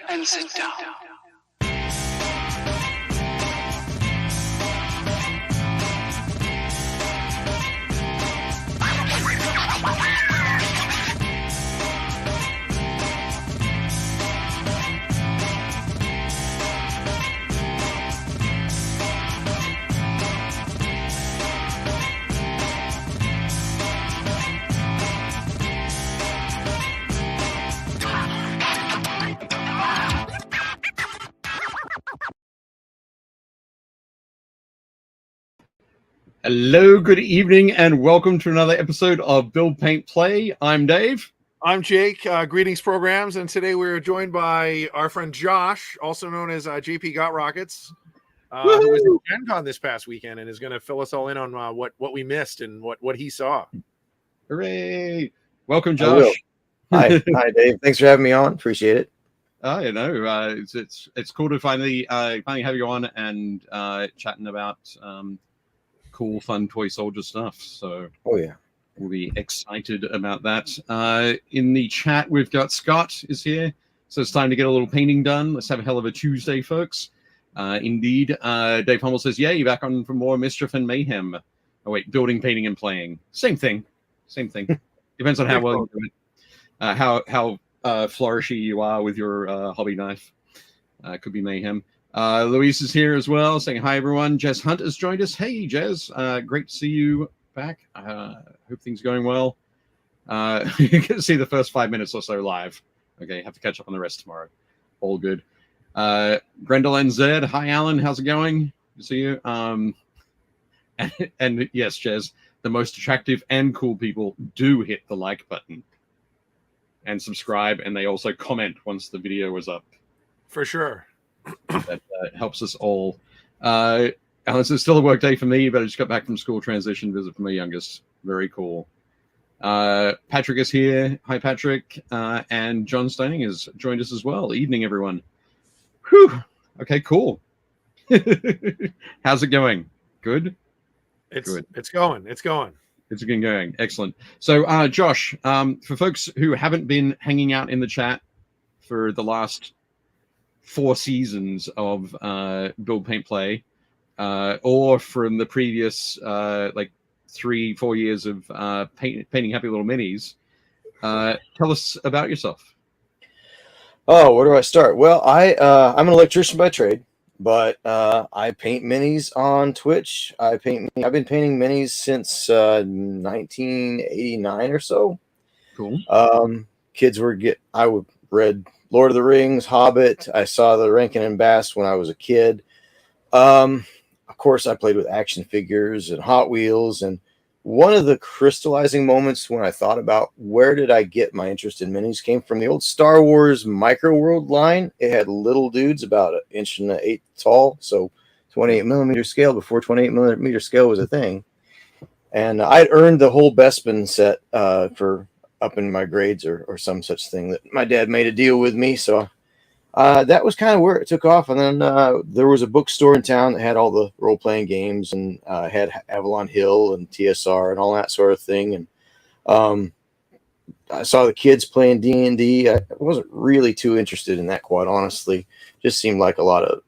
and sit down. Hello, good evening, and welcome to another episode of Build, Paint, Play. I'm Dave. I'm Jake. Greetings, programs, and today we're joined by our friend Josh, also known as Jp Gotrokkits, who was at Gencon this past weekend and is going to fill us all in on what we missed and what he saw. Hooray! Welcome, Josh. Hi, Dave. Thanks for having me on. Appreciate it. You know, it's cool to finally have you on and chatting about cool, fun toy soldier stuff. So, yeah, we'll be excited about that. In the chat, we've got Scott is here, so it's time to get a little painting done. Let's have a hell of a Tuesday, folks. Indeed. Dave Hummel says, "Yeah, you're back on for more mischief and mayhem." Oh wait, building, painting, and playing. Same thing. Depends on how well you do it. How flourishy you are with your hobby knife. Could be mayhem. Luis is here as well, saying hi, everyone. Jez Hunt has joined us. Hey, Jez. Great to see you back. Hope things are going well. You get to see the first 5 minutes or so live. Okay, have to catch up on the rest tomorrow. All good. Grendel NZ. Hi, Alan. How's it going? Good to see you. And yes, Jez, the most attractive and cool people do hit the like button and subscribe, and they also comment once the video is up. For sure. That helps us all. Alan says, it's still a work day for me, but I just got back from school transition visit for my youngest. Very cool. Patrick is here. Hi, Patrick. And John Stoning has joined us as well. Evening, everyone. Whew. Okay, cool. How's it going? Good? Good. It's going. It's been going. Excellent. So, Josh, for folks who haven't been hanging out in the chat for the last 4 seasons of Build, Paint, Play, or from the previous 3-4 years of painting Happy Little Minis, tell us about yourself. Oh, where do I start? Well, I'm an electrician by trade, but I paint minis on Twitch. I've been painting minis since 1989 or so. Cool. Kids read Lord of the Rings, Hobbit. I saw the Rankin and Bass when I was a kid. Of course, I played with action figures and Hot Wheels. And one of the crystallizing moments when I thought about where did I get my interest in minis came from the old Star Wars Micro World line. It had little dudes about 1.8 inches tall, so 28 millimeter scale before 28 millimeter scale was a thing. And I'd earned the whole Bespin set for up in my grades or some such thing that my dad made a deal with me. So that was kind of where it took off. And then there was a bookstore in town that had all the role-playing games and had Avalon Hill and TSR and all that sort of thing. And I saw the kids playing D&D. I wasn't really too interested in that, quite honestly. Just seemed like a lot of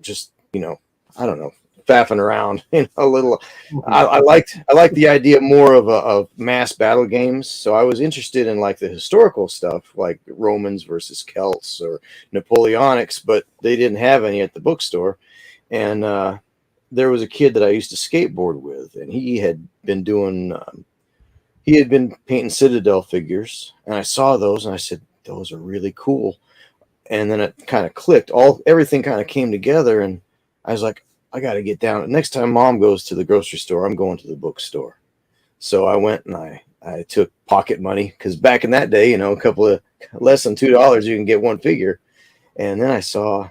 just, I don't know, faffing around a little. I liked the idea more of mass battle games, so I was interested in like the historical stuff, like Romans versus Celts or Napoleonics, but they didn't have any at the bookstore. And there was a kid that I used to skateboard with, and he had been painting Citadel figures, and I saw those and I said, those are really cool. And then it kind of clicked, everything kind of came together, and I was like, I got to get down. Next time Mom goes to the grocery store, I'm going to the bookstore. So I went and I took pocket money, because back in that day, a couple of less than $2, you can get one figure. And then I saw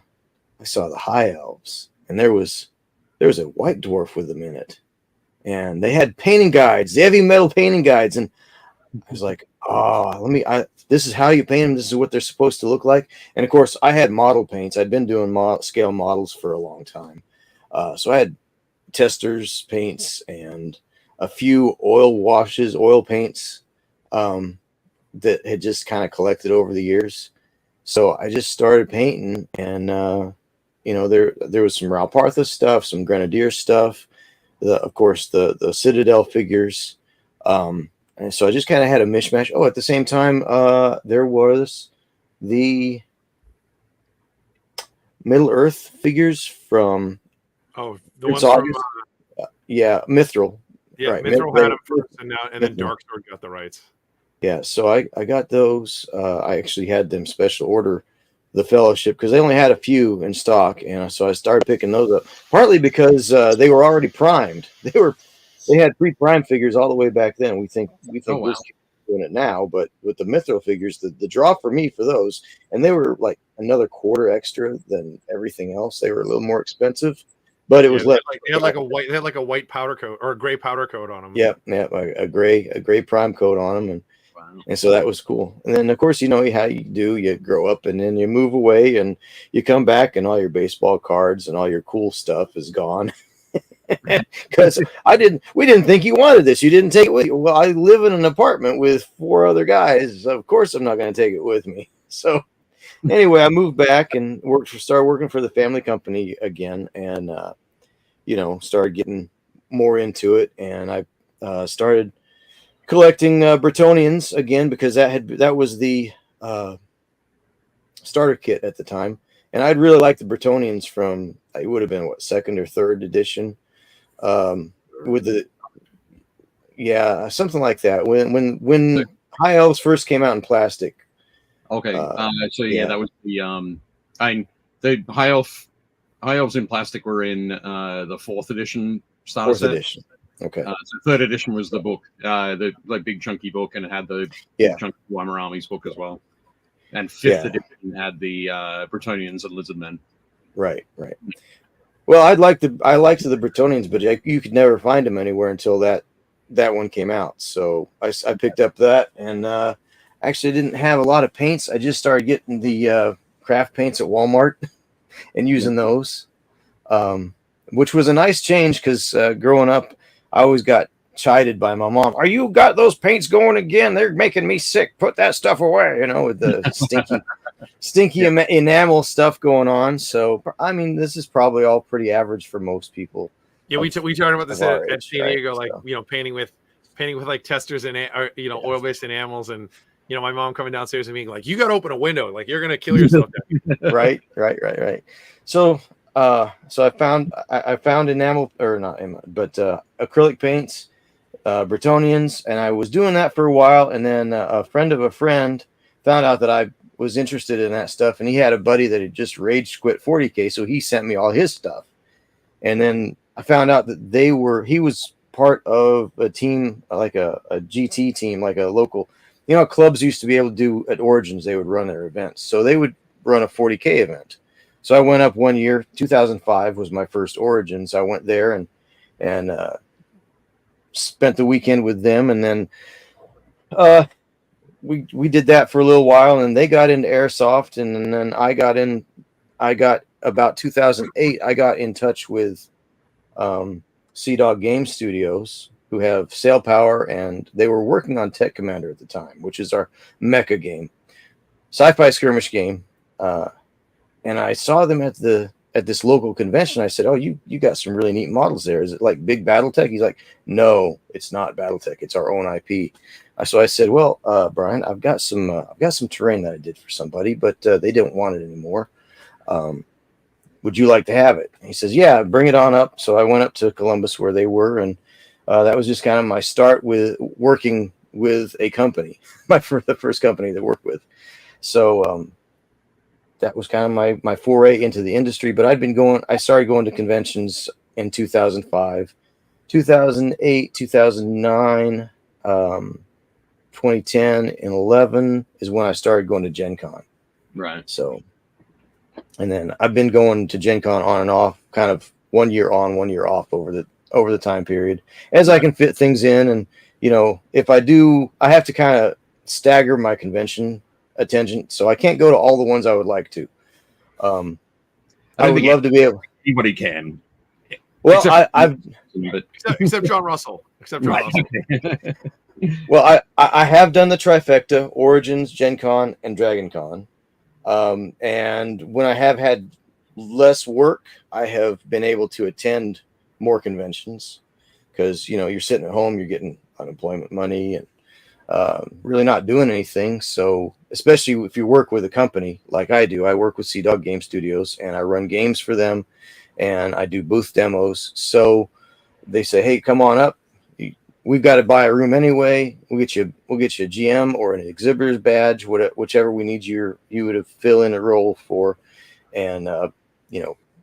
the High Elves, and there was a white dwarf with them in it, and they had painting guides, the heavy metal painting guides, and I was like, this is how you paint them. This is what they're supposed to look like. And of course, I had model paints. I'd been doing scale models for a long time. So I had testers, paints, and a few oil paints that had just kind of collected over the years. So I just started painting, and there was some Ralpartha stuff, some Grenadier stuff, of course the Citadel figures, and so I just kind of had a mishmash. Oh, at the same time, there was the Middle Earth figures from the Prince ones from August. Yeah, Mithril. yeah, Right. Mithril had them first, and then Darksword got the rights. Yeah, so I got those. I actually had them special order the Fellowship because they only had a few in stock, and so I started picking those up. Partly because they were already primed. They had pre-prime figures all the way back then. We think wow. this kid's doing it now, but with the Mithril figures, the draw for me for those, and they were like another quarter extra than everything else. They were a little more expensive, but it was they had like a white powder coat or a gray powder coat on them. Yeah, a gray prime coat on them, and so that was cool. And then, of course, how you do. You grow up, and then you move away, and you come back, and all your baseball cards and all your cool stuff is gone. Because we didn't think you wanted this. You didn't take it with you. Well, I live in an apartment with 4 other guys. Of course, I'm not going to take it with me. So anyway, I moved back and started working for the family company again, and started getting more into it. And I started collecting Bretonians again because that was the starter kit at the time, and I'd really like the Bretonians from it would have been second or third edition, with something like that when High Elves first came out in plastic. Okay, that was the High Elves in plastic were in the 4th edition starter set. Edition. Okay. So 3rd edition was the book, the big chunky book, and it had the chunky Weimar Armies book as well. And 5th edition had the Bretonians and Lizardmen. Right. Well, I liked the Bretonians, but you could never find them anywhere until that one came out. So I picked up that, and actually didn't have a lot of paints. I just started getting the craft paints at Walmart and using those, which was a nice change because growing up, I always got chided by my mom. Are you got those paints going again? They're making me sick. Put that stuff away, with the stinky enamel stuff going on. So, I mean, this is probably all pretty average for most people. Yeah, we talked about this at San Diego, right? Like, painting with like testers and oil-based enamels, and my mom coming downstairs and being like, "You got to open a window, like you're gonna kill yourself." Right. So, I found enamel, or not enamel, but acrylic paints, Bretonians, and I was doing that for a while, and then a friend of a friend found out that I was interested in that stuff, and he had a buddy that had just rage quit 40K, so he sent me all his stuff, and then I found out that he was part of a team, like a GT team, like a local, clubs used to be able to do at Origins, they would run their events, so they would run a 40K event. So I went up one year, 2005 was my first Origins. I went there and spent the weekend with them, and then we did that for a little while, and they got into airsoft, and then I got about 2008, I got in touch with Sea Dog Game Studios, who have Sail Power, and they were working on Tech Commander at the time, which is our mecha game, sci-fi skirmish game. And I saw them at this local convention. I said, "Oh, you got some really neat models there. Is it like big BattleTech?" He's like, "No, it's not BattleTech. It's our own IP." So I said, "Well, Brian, I've got some terrain that I did for somebody, but they didn't want it anymore. Would you like to have it?" And he says, "Yeah, bring it on up." So I went up to Columbus where they were, and that was just kind of my start with working with a company, the first company to work with. So that was kind of my foray into the industry. But I started going to conventions in 2005, 2008, 2009, 2010, and 11 is when I started going to Gencon. Right. So, and then I've been going to Gencon on and off, kind of 1 year on, 1 year off over the time period, as I can fit things in. And, if I do, I have to kind of stagger my convention attention, so I can't go to all the ones I would like to. I would love to be able. Anybody can. Well, except John Russell. Well, I have done the trifecta: Origins, Gen Con, and Dragon Con. And when I have had less work, I have been able to attend more conventions because, you're sitting at home, you're getting unemployment money and really not doing anything. So especially if you work with a company like I do, I work with Sea Dog Game Studios and I run games for them and I do booth demos. So they say, hey, come on up. We've got to buy a room anyway. We'll get you a GM or an exhibitor's badge, whichever we need you to fill in a role for. And,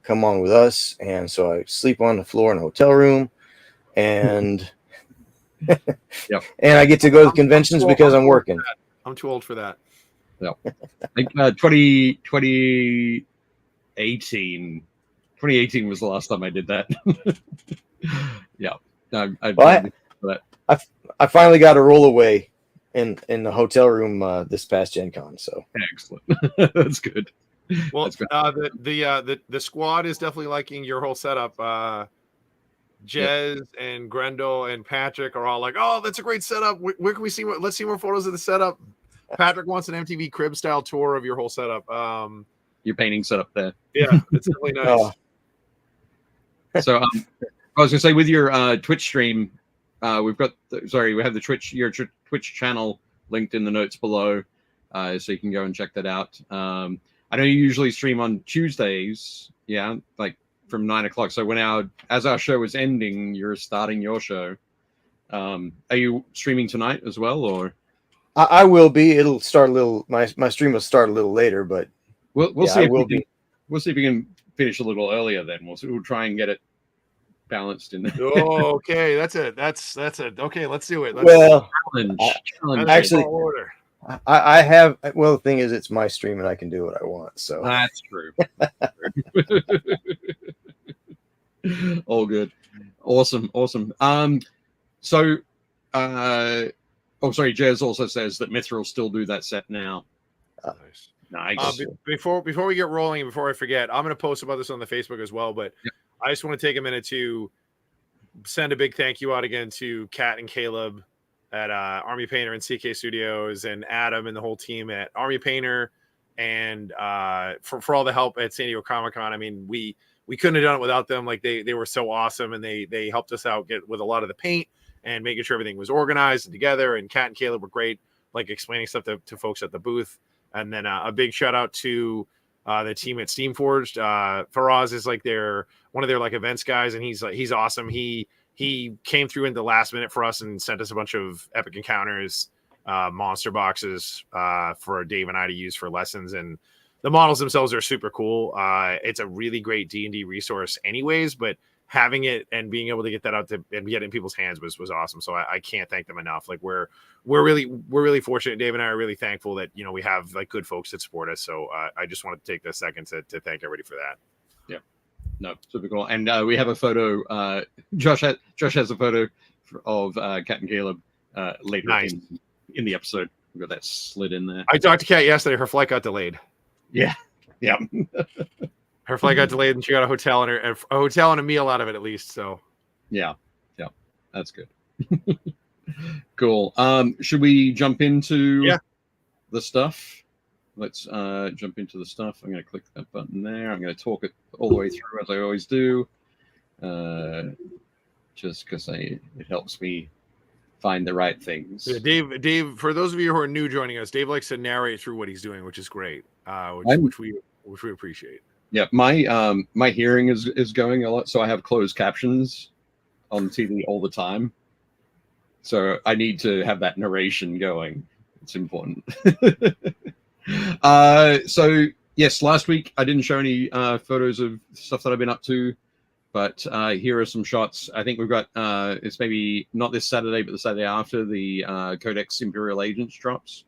come on with us. And so I sleep on the floor in a hotel room and Yep. and I get to go to conventions because I'm working. I'm too old for that. Yeah. I think 2018 was the last time I did that. Yeah. I finally got a roll away in the hotel room this past Gen Con. So excellent. That's good. Well, That's good. The squad is definitely liking your whole setup. Jez and Grendel and Patrick are all like, "Oh, that's a great setup. Where can we see? Let's see more photos of the setup." Patrick wants an MTV crib style tour of your whole setup. Your painting setup there. Yeah, it's really nice. So I was gonna say with your Twitch stream, we have the your Twitch channel linked in the notes below, so you can go and check that out. I know you usually stream on Tuesdays, like from 9 o'clock. So as our show is ending, you're starting your show. Are you streaming tonight as well, or? I will be. It'll start a little. My stream will start a little later, but we'll see. We'll see if we can finish a little earlier. Then we'll try and get it balanced in there. Oh, okay, that's it. Okay, let's do it. Challenge. Actually, I have. Well, the thing is, it's my stream and I can do what I want. So that's true. All good. Awesome. So, Jez also says that Mithril still do that set now. Nice. Before we get rolling, before I forget, I'm going to post about this on the Facebook as well. But I just want to take a minute to send a big thank you out again to Kat and Caleb at Army Painter and CK Studios, and Adam and the whole team at Army Painter, and for all the help at San Diego Comic-Con. I mean, we couldn't have done it without them. Like they were so awesome, and they helped us out with a lot of the paint and making sure everything was organized and together. And Kat and Caleb were great, like explaining stuff to folks at the booth. And then a big shout out to the team at Steamforged. Faraz is like one of their like events guys, and he's awesome. He came through in the last minute for us and sent us a bunch of epic encounters, monster boxes for Dave and I to use for lessons. And the models themselves are super cool. It's a really great D&D resource anyways, but having it and being able to get that out and get it in people's hands was awesome. So I can't thank them enough. Like we're really fortunate. Dave and I are really thankful that, we have like good folks that support us. So I just want to take this second to thank everybody for that. Yeah, no, super cool. And we have a photo. Josh has a photo of Kat and Caleb later in the episode. We've got that slid in there. I talked to Kat yesterday. Her flight got delayed. Yeah. Her flight got delayed, and she got a hotel and a meal out of it at least. So, yeah, that's good. Cool. Should we jump into the stuff? Let's jump into the stuff. I'm going to click that button there. I'm going to talk it all the way through as I always do, just because it helps me find the right things. Yeah, Dave. For those of you who are new joining us, Dave likes to narrate through what he's doing, which is great. Which we appreciate. Yeah, my hearing is going a lot, so I have closed captions on TV all the time. So I need to have that narration going. It's important. So yes, last week I didn't show any photos of stuff that I've been up to, but here are some shots. I think we've got it's maybe not this Saturday, but the Saturday after the Codex Imperial Agents drops.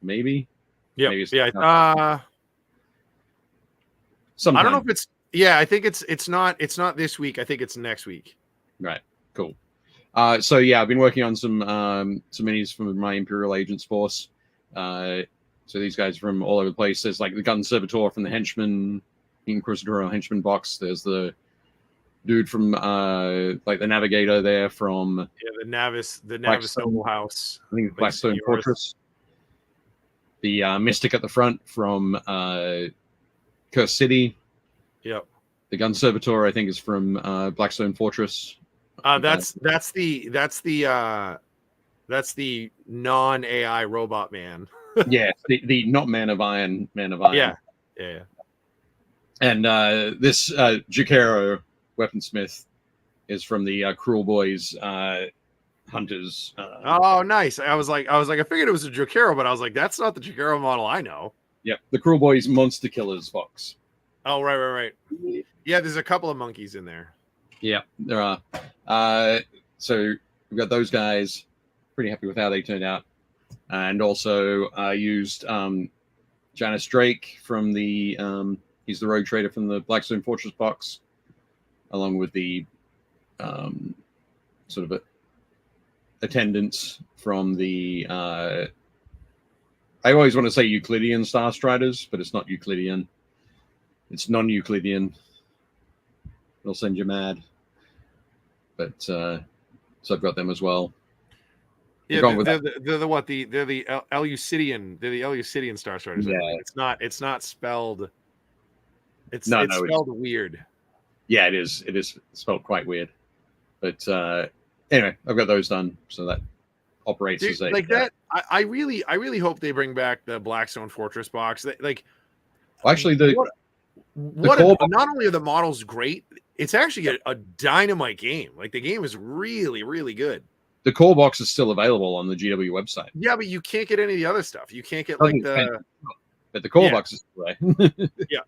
Maybe. Yeah. Sometime. I don't know if it's. Yeah, I think it's not this week. I think it's next week. Right. Cool. So yeah, I've been working on some minis from my Imperial Agents force. So these guys from all over the place. There's like the Gun Servitor from the Henchman, Inquisitorial Henchman box. There's the dude from like the Navigator there from. Yeah, the Navis Noble House. I think Blackstone Fortress. The Mystic at the front from Curse City. Yep. The Gun Servitor, I think, is from Blackstone Fortress. That's the non-AI robot man. Yeah, the not Man of Iron, Man of Iron. Yeah. And this Jacaro weaponsmith is from the Cruel Boys Hunters. Oh, nice. I was like, I figured it was a Jacaro, but I was like, that's not the Jacaro model I know. Yep, the Cruel Boys Monster Killers box. Oh, right. Yeah, there's a couple of monkeys in there. Yeah, there are. So we've got those guys. Pretty happy with how they turned out. And also used Janice Drake from the he's the Rogue Trader from the Blackstone Fortress box, along with the sort of attendants from the I always want to say Euclidean Star Striders, but it's not Euclidean. It's non-Euclidean. It'll send you mad. But so I've got them as well. Yeah, they're the what? They're the Eleucidian. They're the Eleucidian Star Striders. Yeah. It's not spelled. It's no, spelled weird. Yeah, it is. It is spelled quite weird. But anyway, I've got those done, so that operates as a like that. I really hope they bring back the Blackstone Fortress box. Like, well, actually, not only are the models great, it's actually a dynamite game. Like the game is really, really good. The core box is still available on the GW website. Yeah, but you can't get any of the other stuff. You can't get like but the core box is still there. yeah.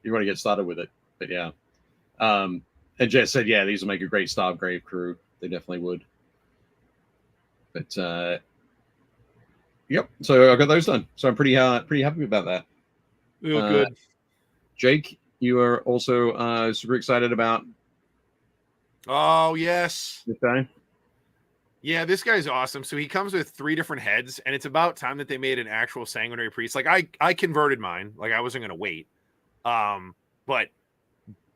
You want to get started with it, but yeah. And Jess said, yeah, these will make a great Stargrave crew. They definitely would. But yep. So I got those done. So I'm pretty happy about that. Good. Jake, you are also super excited about. Oh yes. This guy. Yeah, this guy's awesome. So he comes with 3 different heads, and it's about time that they made an actual sanguinary priest. Like I converted mine. Like I wasn't gonna wait. But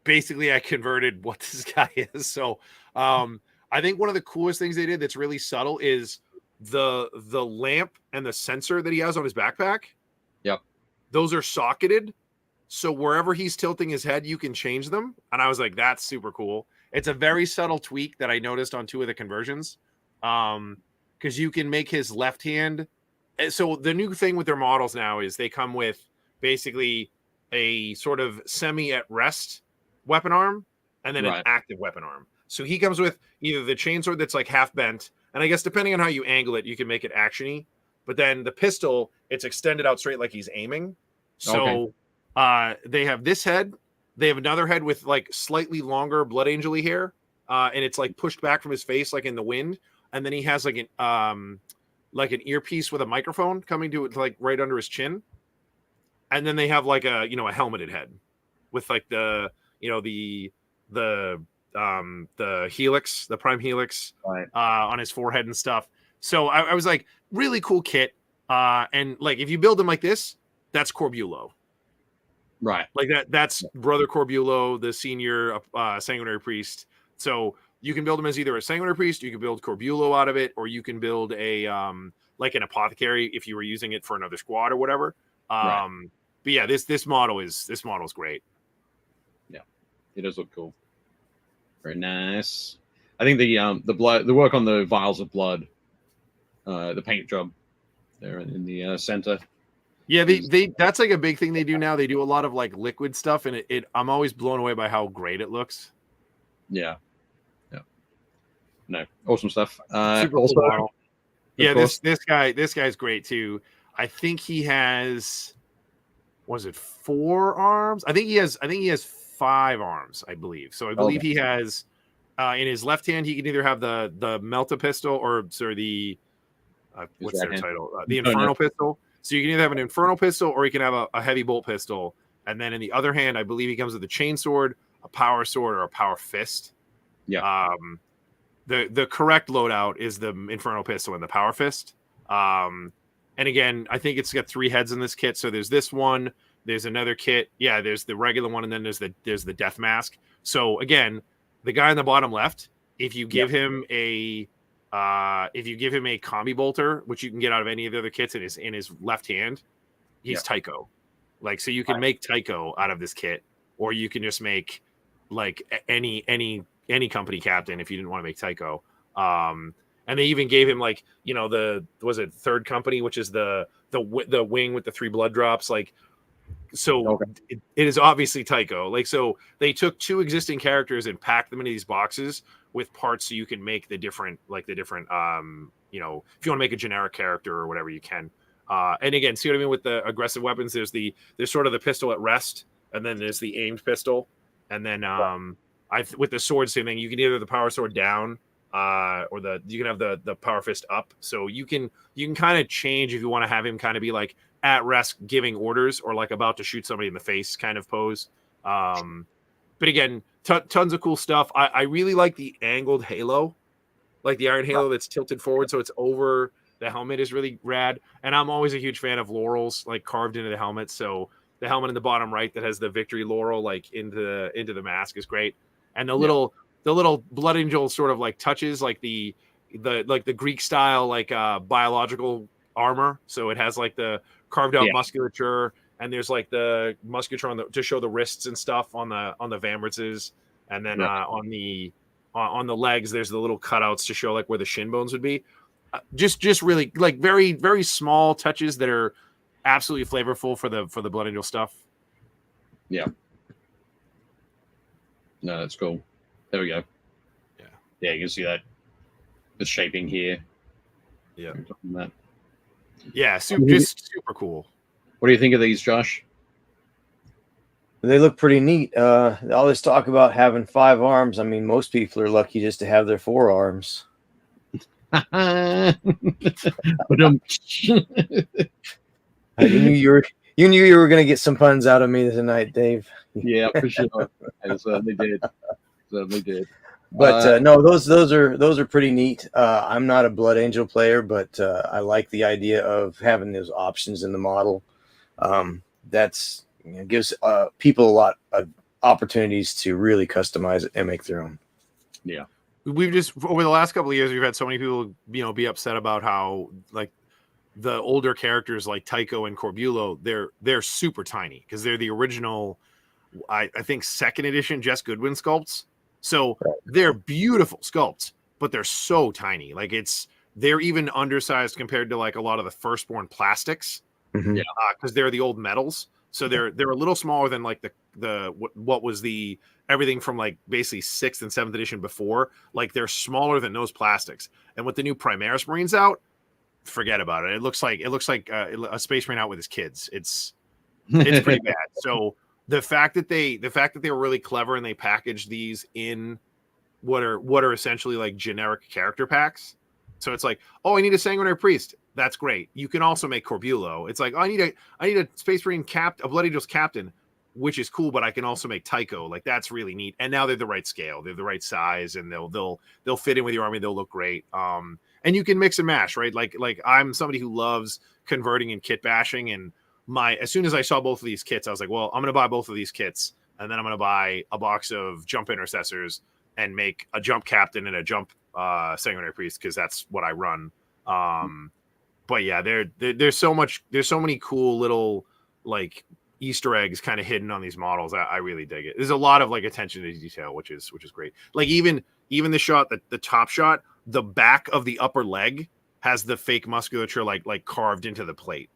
basically I converted what this guy is. So I think one of the coolest things they did that's really subtle is the lamp and the sensor that he has on his backpack. Yep. Those are socketed. So wherever he's tilting his head, you can change them. And I was like, that's super cool. It's a very subtle tweak that I noticed on 2 of the conversions. Because you can make his left hand. So the new thing with their models now is they come with basically a sort of semi at rest weapon arm and then an active weapon arm. So he comes with either the chainsword that's like half bent, and I guess depending on how you angle it, you can make it actiony. But then the pistol, it's extended out straight like he's aiming. So they have this head. They have another head with like slightly longer Blood Angel-y hair, and it's like pushed back from his face like in the wind. And then he has like an earpiece with a microphone coming to it like right under his chin. And then they have like a helmeted head with like the helix, the prime helix on his forehead and stuff. So I was like, really cool kit. And like if you build them like this, that's Corbulo. Right. Like that's Brother Corbulo, the senior sanguinary priest. So you can build him as either a sanguinary priest, you can build Corbulo out of it, or you can build a like an apothecary if you were using it for another squad or whatever. But yeah, this model is great. Yeah, it does look cool. Very nice. I think the work on the vials of blood, the paint job there in the center. Yeah, that's like a big thing they do now. They do a lot of like liquid stuff, and I'm always blown away by how great it looks. Yeah. No, awesome stuff. Super also, cool model. Yeah, this guy's great too. I think he has, was it 4 arms? I think he has 5 arms, I believe. So I believe he has in his left hand he can either have the Melta pistol or the what's their title? The Infernal pistol. So you can either have an Infernal pistol or you can have a heavy bolt pistol. And then in the other hand, I believe he comes with a chain sword, a power sword, or a power fist. Yeah. The correct loadout is the Infernal pistol and the power fist. And again, I think it's got 3 heads in this kit. So there's this one, there's another kit. Yeah, there's the regular one, and then there's the death mask. So again, the guy on the bottom left, if you give him a if you give him a combi bolter, which you can get out of any of the other kits, in his left hand, he's Tycho. Like, so you can make Tycho out of this kit, or you can just make like any company captain if you didn't want to make Tycho. And they even gave him like, third company, which is the wing with the 3 blood drops. Like, so it is obviously Tycho. Like, so they took 2 existing characters and packed them into these boxes with parts so you can make the different, if you want to make a generic character or whatever, you can. And again, see what I mean with the aggressive weapons? There's sort of the pistol at rest, and then there's the aimed pistol, and then with the sword, same thing. You can either the power sword down, or you can have the power fist up. So you can kind of change if you want to have him kind of be like at rest giving orders, or like about to shoot somebody in the face kind of pose. But again, tons of cool stuff. I really like the angled halo, like the iron halo that's tilted forward, so it's over the helmet is really rad. And I'm always a huge fan of laurels like carved into the helmet. So the helmet in the bottom right that has the victory laurel like into the mask is great. And the little blood angel sort of like touches like the Greek style like biological armor. So it has like the carved out musculature, and there's like the musculature to show the wrists and stuff on the Vamritzes, and then on the legs there's the little cutouts to show like where the shin bones would be. Just really like very, very small touches that are absolutely flavorful for the Blood Angel stuff. Yeah. No, that's cool. There we go. Yeah, you can see that the shaping here. Yeah. That. Yeah, just super cool. What do you think of these, Josh? They look pretty neat. All this talk about having 5 arms. I mean, most people are lucky just to have their 4 arms. But you knew you were going to get some puns out of me tonight, Dave. Yeah, for sure. I certainly did. But no, those are pretty neat. I'm not a Blood Angel player, but I like the idea of having those options in the model. That's gives people a lot of opportunities to really customize it and make their own. Yeah. We've just over the last couple of years, we've had so many people, be upset about how like the older characters like Tycho and Corbulo, they're super tiny because they're the original, I think 2nd edition Jess Goodwin sculpts. So they're beautiful sculpts, but they're so tiny. Like they're even undersized compared to like a lot of the firstborn plastics. Mm-hmm. Because they're the old metals. So they're a little smaller than like what was the everything from like basically 6th and 7th edition before. Like they're smaller than those plastics. And with the new Primaris Marines out, forget about it. It looks like a Space Marine out with his kids. It's pretty bad. So the fact that they were really clever and they packaged these in what are essentially like generic character packs. So it's like, oh, I need a Sanguinary Priest. That's great. You can also make Corbulo. It's like, oh, I need a Space Marine a Blood Angel's captain, which is cool, but I can also make Tycho. Like that's really neat. And now they're the right scale. They're the right size, and they'll fit in with your army. They'll look great. And you can mix and mash, right? Like I'm somebody who loves converting and kit bashing. And as soon as I saw both of these kits, I was like, well, I'm going to buy both of these kits, and then I'm going to buy a box of jump intercessors and make a jump captain and a jump Sanguinary Priest because that's what I run. But yeah, there's so many cool little like Easter eggs kind of hidden on these models. I really dig it. There's a lot of like attention to detail, which is great. Like even the shot, the top shot, the back of the upper leg has the fake musculature like carved into the plate.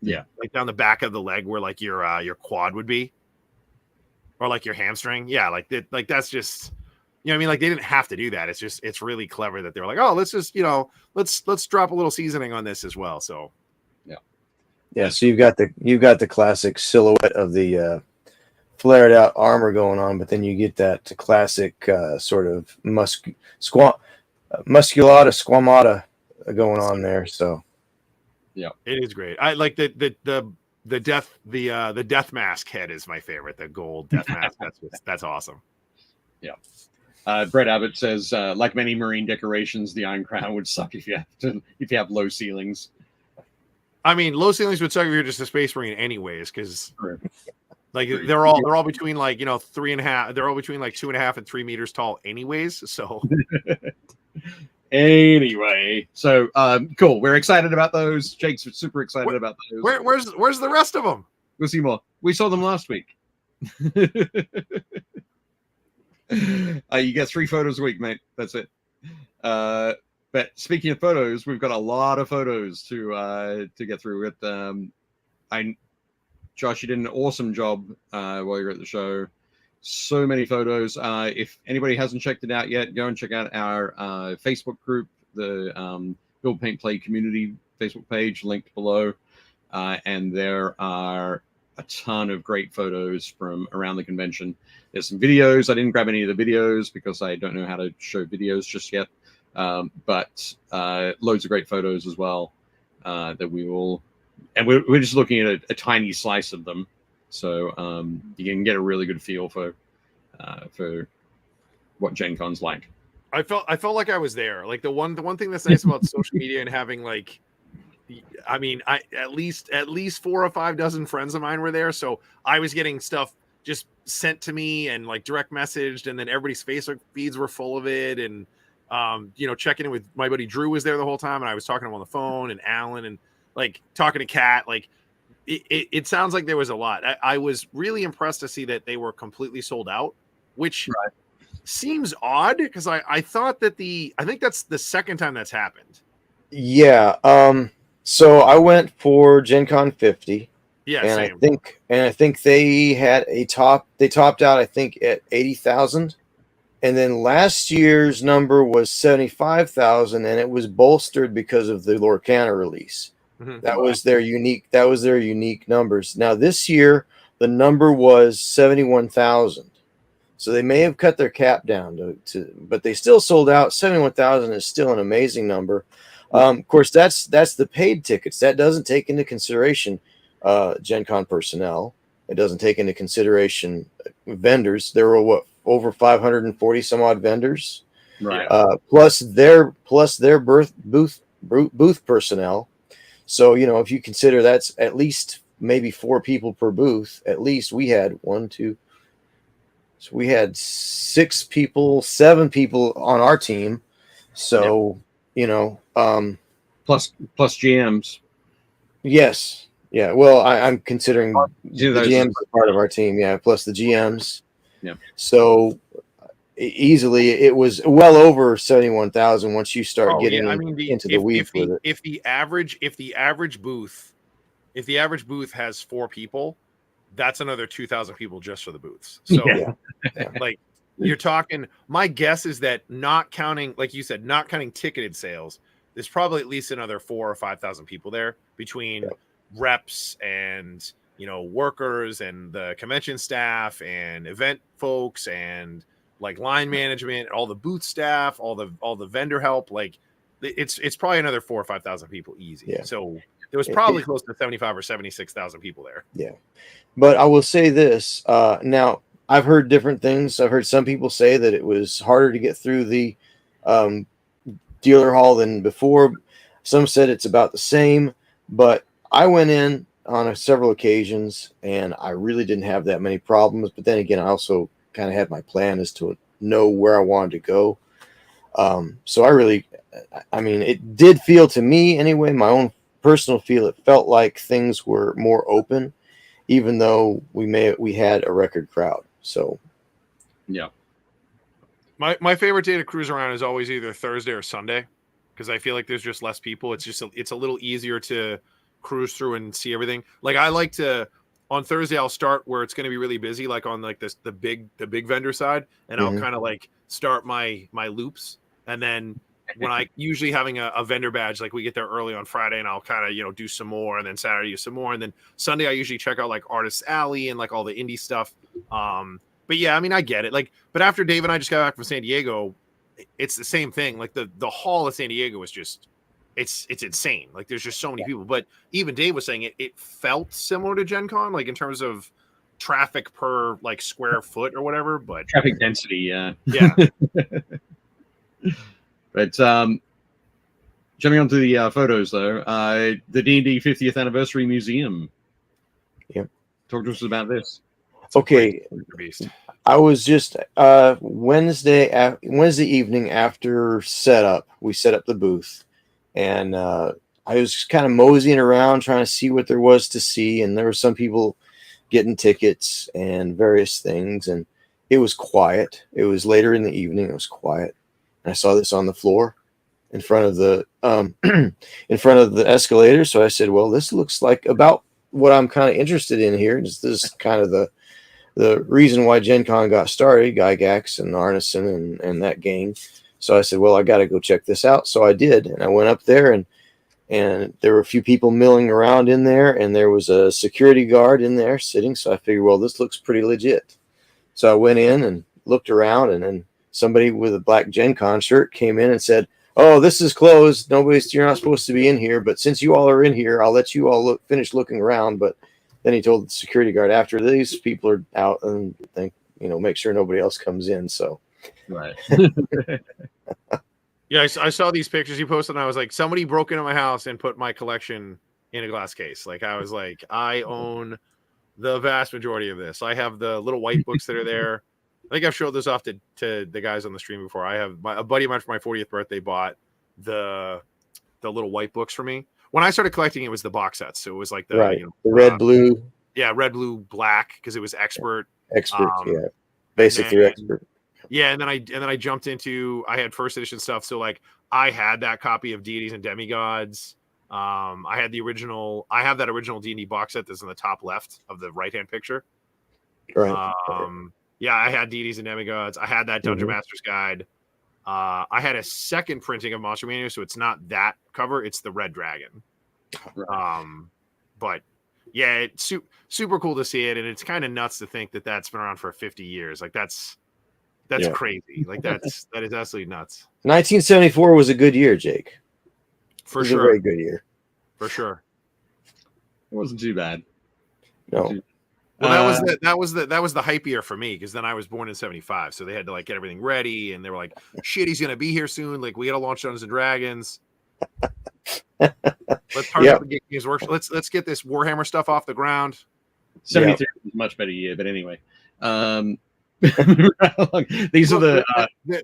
Yeah, like down the back of the leg where like your quad would be, or like your hamstring. Yeah, like that's just. You know what I mean? Like they didn't have to do that. It's really clever that they were like, oh, let's just, let's drop a little seasoning on this as well. So, yeah. So you've got the classic silhouette of the flared out armor going on, but then you get that classic sort of musculata squamata going on there. So, yeah, it is great. I like the death mask head is my favorite. The gold death mask. That's awesome. Yeah. Brett Abbott says, like many Marine decorations, the Iron Crown would suck if you have low ceilings. I mean, low ceilings would suck if you're just a Space Marine, anyways, because like they're all between like 3.5. They're all between like 2.5 and 3 meters tall, anyways. So Anyway, so cool. We're excited about those. Jake's super excited about those. Where's the rest of them? We'll see more. We saw them last week. You get 3 photos a week, mate. That's it. But speaking of photos, we've got a lot of photos to get through. With Josh, you did an awesome job while you were at the show. So many photos. If anybody hasn't checked it out yet, go and check out our Facebook group, the Build Paint Play community Facebook page, linked below. And there are a ton of great photos from around the convention. There's some videos. I didn't grab any of the videos because I don't know how to show videos just yet. But loads of great photos as well that we will. And we're just looking at a tiny slice of them. So you can get a really good feel for what Gen Con's like. I felt like I was there. Like the one thing that's nice about social media and having like, I mean, at least 4 or 5 dozen friends of mine were there. So I was getting stuff just sent to me and like direct messaged, and then everybody's Facebook feeds were full of it. And checking in with my buddy Drew was there the whole time, and I was talking to him on the phone, and Alan, and like talking to Kat. Like it sounds like there was a lot. I was really impressed to see that they were completely sold out, which seems odd because I thought that I think that's the second time that's happened. Yeah. So I went for Gen Con 50. Yeah, and same. I think they had they topped out, I think, at 80,000. And then last year's number was 75,000, and it was bolstered because of the Lorcana release. Mm-hmm. That was their unique numbers. Now this year the number was 71,000. So they may have cut their cap down but they still sold out. 71,000 is still an amazing number. Of course, that's the paid tickets. That doesn't take into consideration Gen Con personnel. It doesn't take into consideration vendors. There were over 540 some odd vendors, right? Plus their booth personnel. So if you consider that's at least maybe 4 people per booth, at least we had 1, 2. So we had 7 people on our team. So plus GMs. Yes. Yeah. Well, I'm considering the those GMs are part of our team. Yeah. Plus the GMs. Yeah. So easily it was well over 71,000 once you start getting into the weeds with it. If the average booth has 4 people, that's another 2,000 people just for the booths. So like you're talking, my guess is that not counting, like you said, not counting ticketed sales, there's probably at least another 4,000 or 5,000 people there between reps and workers and the convention staff and event folks and like line management, all the booth staff, all the vendor help. Like it's probably another 4,000 or 5,000 people easy. Yeah. So there was probably close to 75,000 or 76,000 people there. Yeah. But I will say this, now I've heard different things. I've heard some people say that it was harder to get through the dealer hall than before. Some said it's about the same, but I went in on several occasions and I really didn't have that many problems. But then again, I also kind of had my plan as to know where I wanted to go. So it did feel to me anyway, my own personal feel, it felt like things were more open, even though we had a record crowd. So yeah. My favorite day to cruise around is always either Thursday or Sunday, because I feel like there's just less people. It's a little easier to cruise through and see everything. Like I like to, on Thursday I'll start where it's going to be really busy, like on like the big vendor side, and I'll kind of like start my loops, and then when I usually having a vendor badge, like we get there early on Friday, and I'll kind of do some more, and then Saturday do some more, and then Sunday I usually check out like Artists Alley and like all the indie stuff. But yeah, I mean, I get it. Like, but after Dave and I just got back from San Diego, it's the same thing. Like the hall at San Diego is just, it's insane. Like there's just so many people. But even Dave was saying it felt similar to Gen Con, like in terms of traffic per like square foot or whatever. But traffic density, yeah. But jumping onto the photos though, the D&D 50th anniversary museum. Yep. Talk to us about this. Okay. I was just Wednesday evening after setup. We set up the booth, and I was kind of moseying around trying to see what there was to see, and there were some people getting tickets and various things, and it was quiet. It was later in the evening. It was quiet, and I saw this on the floor in front of the in front of the escalator. So I said, "Well, this looks like about what I'm kind of interested in here. This is kind of the reason why Gen Con got started, Gygax and Arneson and that gang." So I said, well, I got to go check this out. So I did. And I went up there, and there were a few people milling around in there, and there was a security guard in there sitting. So I figured, well, this looks pretty legit. So I went in and looked around, and then somebody with a black Gen Con shirt came in and said, "Oh, this is closed. You're not supposed to be in here. But since you all are in here, I'll let you all finish looking around." But then he told the security guard, after these people are out, and think, make sure nobody else comes in. So, Right. Yeah, I saw these pictures you posted, and I was like, somebody broke into my house and put my collection in a glass case. Like, I was like, I own the vast majority of this. I have the little white books that are there. I think I've showed this off to the guys on the stream before. I have a buddy of mine for my 40th birthday bought the little white books for me. When I started collecting, it was the box sets. So it was like the the red, blue. Yeah, red, blue, black, because it was expert. Yeah. Basic through expert. Yeah, and then I jumped into, I had first edition stuff. So like I had that copy of Deities and Demigods. I had that original D&D box set that's in the top left of the right-hand picture. Right. Yeah, I had Deities and Demigods. I had that Dungeon Master's Guide. I had a second printing of Monster Mania, so it's not that cover, it's the Red Dragon. Right. But yeah, it's super cool to see it, and it's kind of nuts to think that that's been around for 50 years. Like that's crazy. Like that is absolutely nuts. 1974 was a good year, Jake. For sure. A very good year. For sure. It wasn't too bad. No. Well, that was the hype year for me, because then I was born in 75, so they had to like get everything ready, and they were like, "Shit, he's gonna be here soon. Like, we gotta launch Dungeons and Dragons. Let's hurry up and get Games Workshop. Let's get this Warhammer stuff off the ground." 73 was a much better year, but anyway. These are the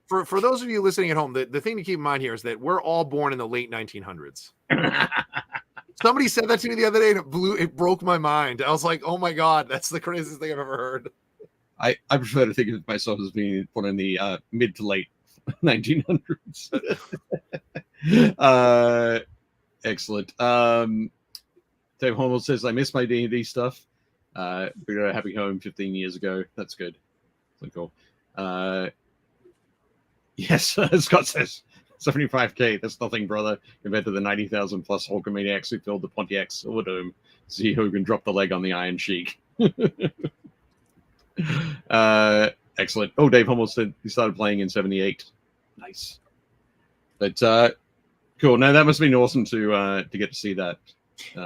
for those of you listening at home, the thing to keep in mind here is that we're all born in the late 1900s. Somebody said that to me the other day, and it broke my mind. I was like, "Oh my god, that's the craziest thing I've ever heard." I prefer to think of myself as being born in the mid to late 1900s. Excellent. Dave Hommel says, "I miss my D&D stuff. We got a happy home 15 years ago. That's good. So cool." Yes, Scott says, 75K, that's nothing, brother, compared to the 90,000 plus Hulkamaniacs who filled the Pontiac Silverdome. See who can drop the leg on the Iron Sheik. Excellent. Oh, Dave Hummel said he started playing in 78. Nice. But cool. No, that must have been awesome to get to see that.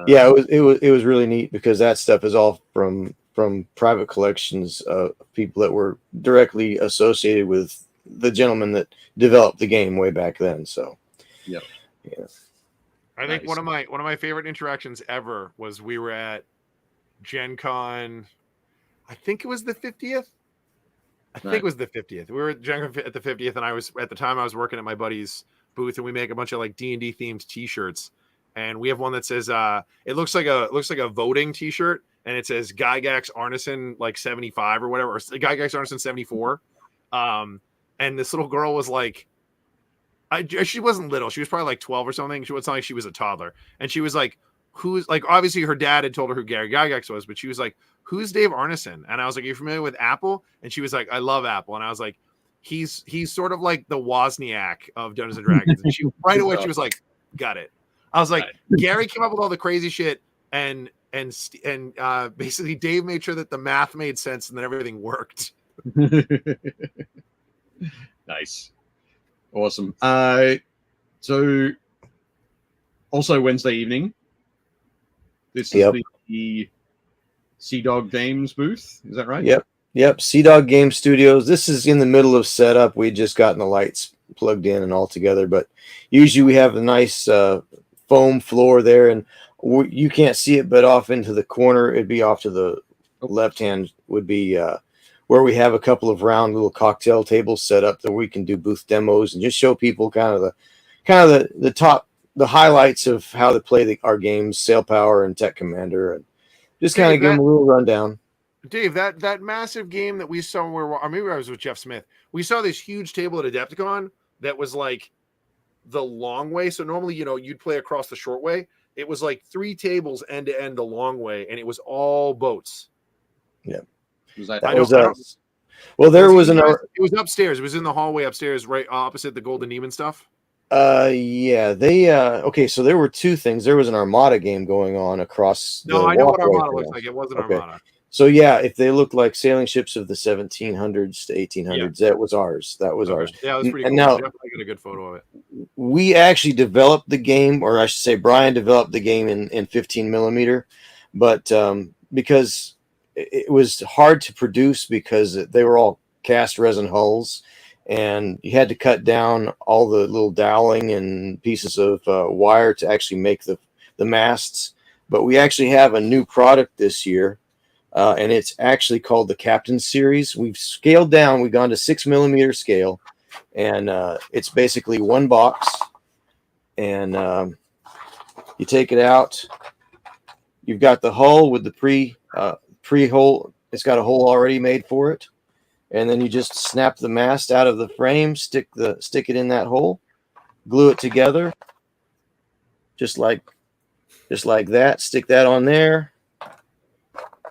Yeah, it was really neat, because that stuff is all from private collections of people that were directly associated with the gentleman that developed the game way back then. So, yeah. I think one of my favorite interactions ever was we were at Gen Con. I think it was the 50th. I think it was the 50th. We were at Gen Con at the 50th, and I was working at my buddy's booth, and we make a bunch of like D&D themed T-shirts. And we have one that says it looks like a voting T-shirt, and it says Gygax Arneson like 75 or whatever, or Gygax Arneson 74. And this little girl was like, she wasn't little. She was probably like 12 or something. It's not like she was a toddler. And she was like, who's, like, obviously her dad had told her who Gary Gygax was, but she was like, who's Dave Arneson? And I was like, are you familiar with Apple? And she was like, I love Apple. And I was like, he's sort of like the Wozniak of Dungeons and Dragons. And she right away, she was like, got it. I was like, Gary came up with all the crazy shit, and basically Dave made sure that the math made sense and that everything worked. Nice. Awesome. So also Wednesday evening, this is the Sea Dog Games booth. Is that right? Yep. Sea Dog Game Studios. This is in the middle of setup. We just gotten the lights plugged in and all together, but usually we have a nice foam floor there, and you can't see it, but off into the corner, it'd be off to the left hand would be where we have a couple of round little cocktail tables set up that we can do booth demos and just show people kind of the highlights of how to play our games, Sail Power and Tech Commander, and just kind of give them a little rundown. Dave, that massive game that we saw or maybe I was with Jeff Smith. We saw this huge table at Adepticon that was like the long way. So normally, you'd play across the short way. It was like 3 tables end to end the long way, and it was all boats. Yeah. Was that, well, there was it was upstairs. It was in the hallway upstairs, right opposite the Golden Demon stuff. Yeah, they okay, so there were 2 things. There was an Armada game going on across No, I know what Armada looks like. It wasn't Armada. So yeah, if they looked like sailing ships of the 1700s to 1800s, that was ours. That was ours. Yeah, it was pretty cool. Now, definitely got a good photo of it. We actually developed the game, or I should say Brian developed the game in 15 millimeter, but because it was hard to produce because they were all cast resin hulls, and you had to cut down all the little doweling and pieces of wire to actually make the masts. But we actually have a new product this year. And it's actually called the Captain Series. We've scaled down. We've gone to 6 millimeter scale, and it's basically 1 box. And you take it out. You've got the hull with the pre hole. It's got a hole already made for it, and then you just snap the mast out of the frame, stick it in that hole, glue it together, just like that. Stick that on there.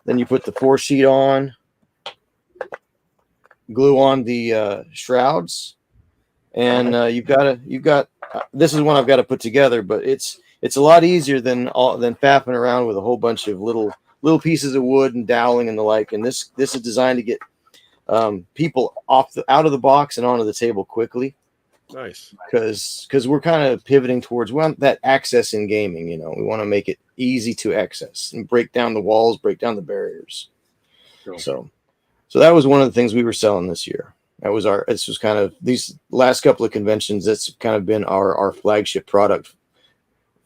Then you put the 4-sheet on, glue on the shrouds, and you've got this is one I've got to put together, but it's a lot easier than faffing around with a whole bunch of little pieces of wood and doweling and the like. And this is designed to get people out of the box and onto the table quickly. Nice, because we're kind of pivoting towards that access in gaming. We want to make it easy to access and break down the walls, break down the barriers. Cool. So that was one of the things we were selling this year. This was kind of these last couple of conventions. That's kind of been our flagship product.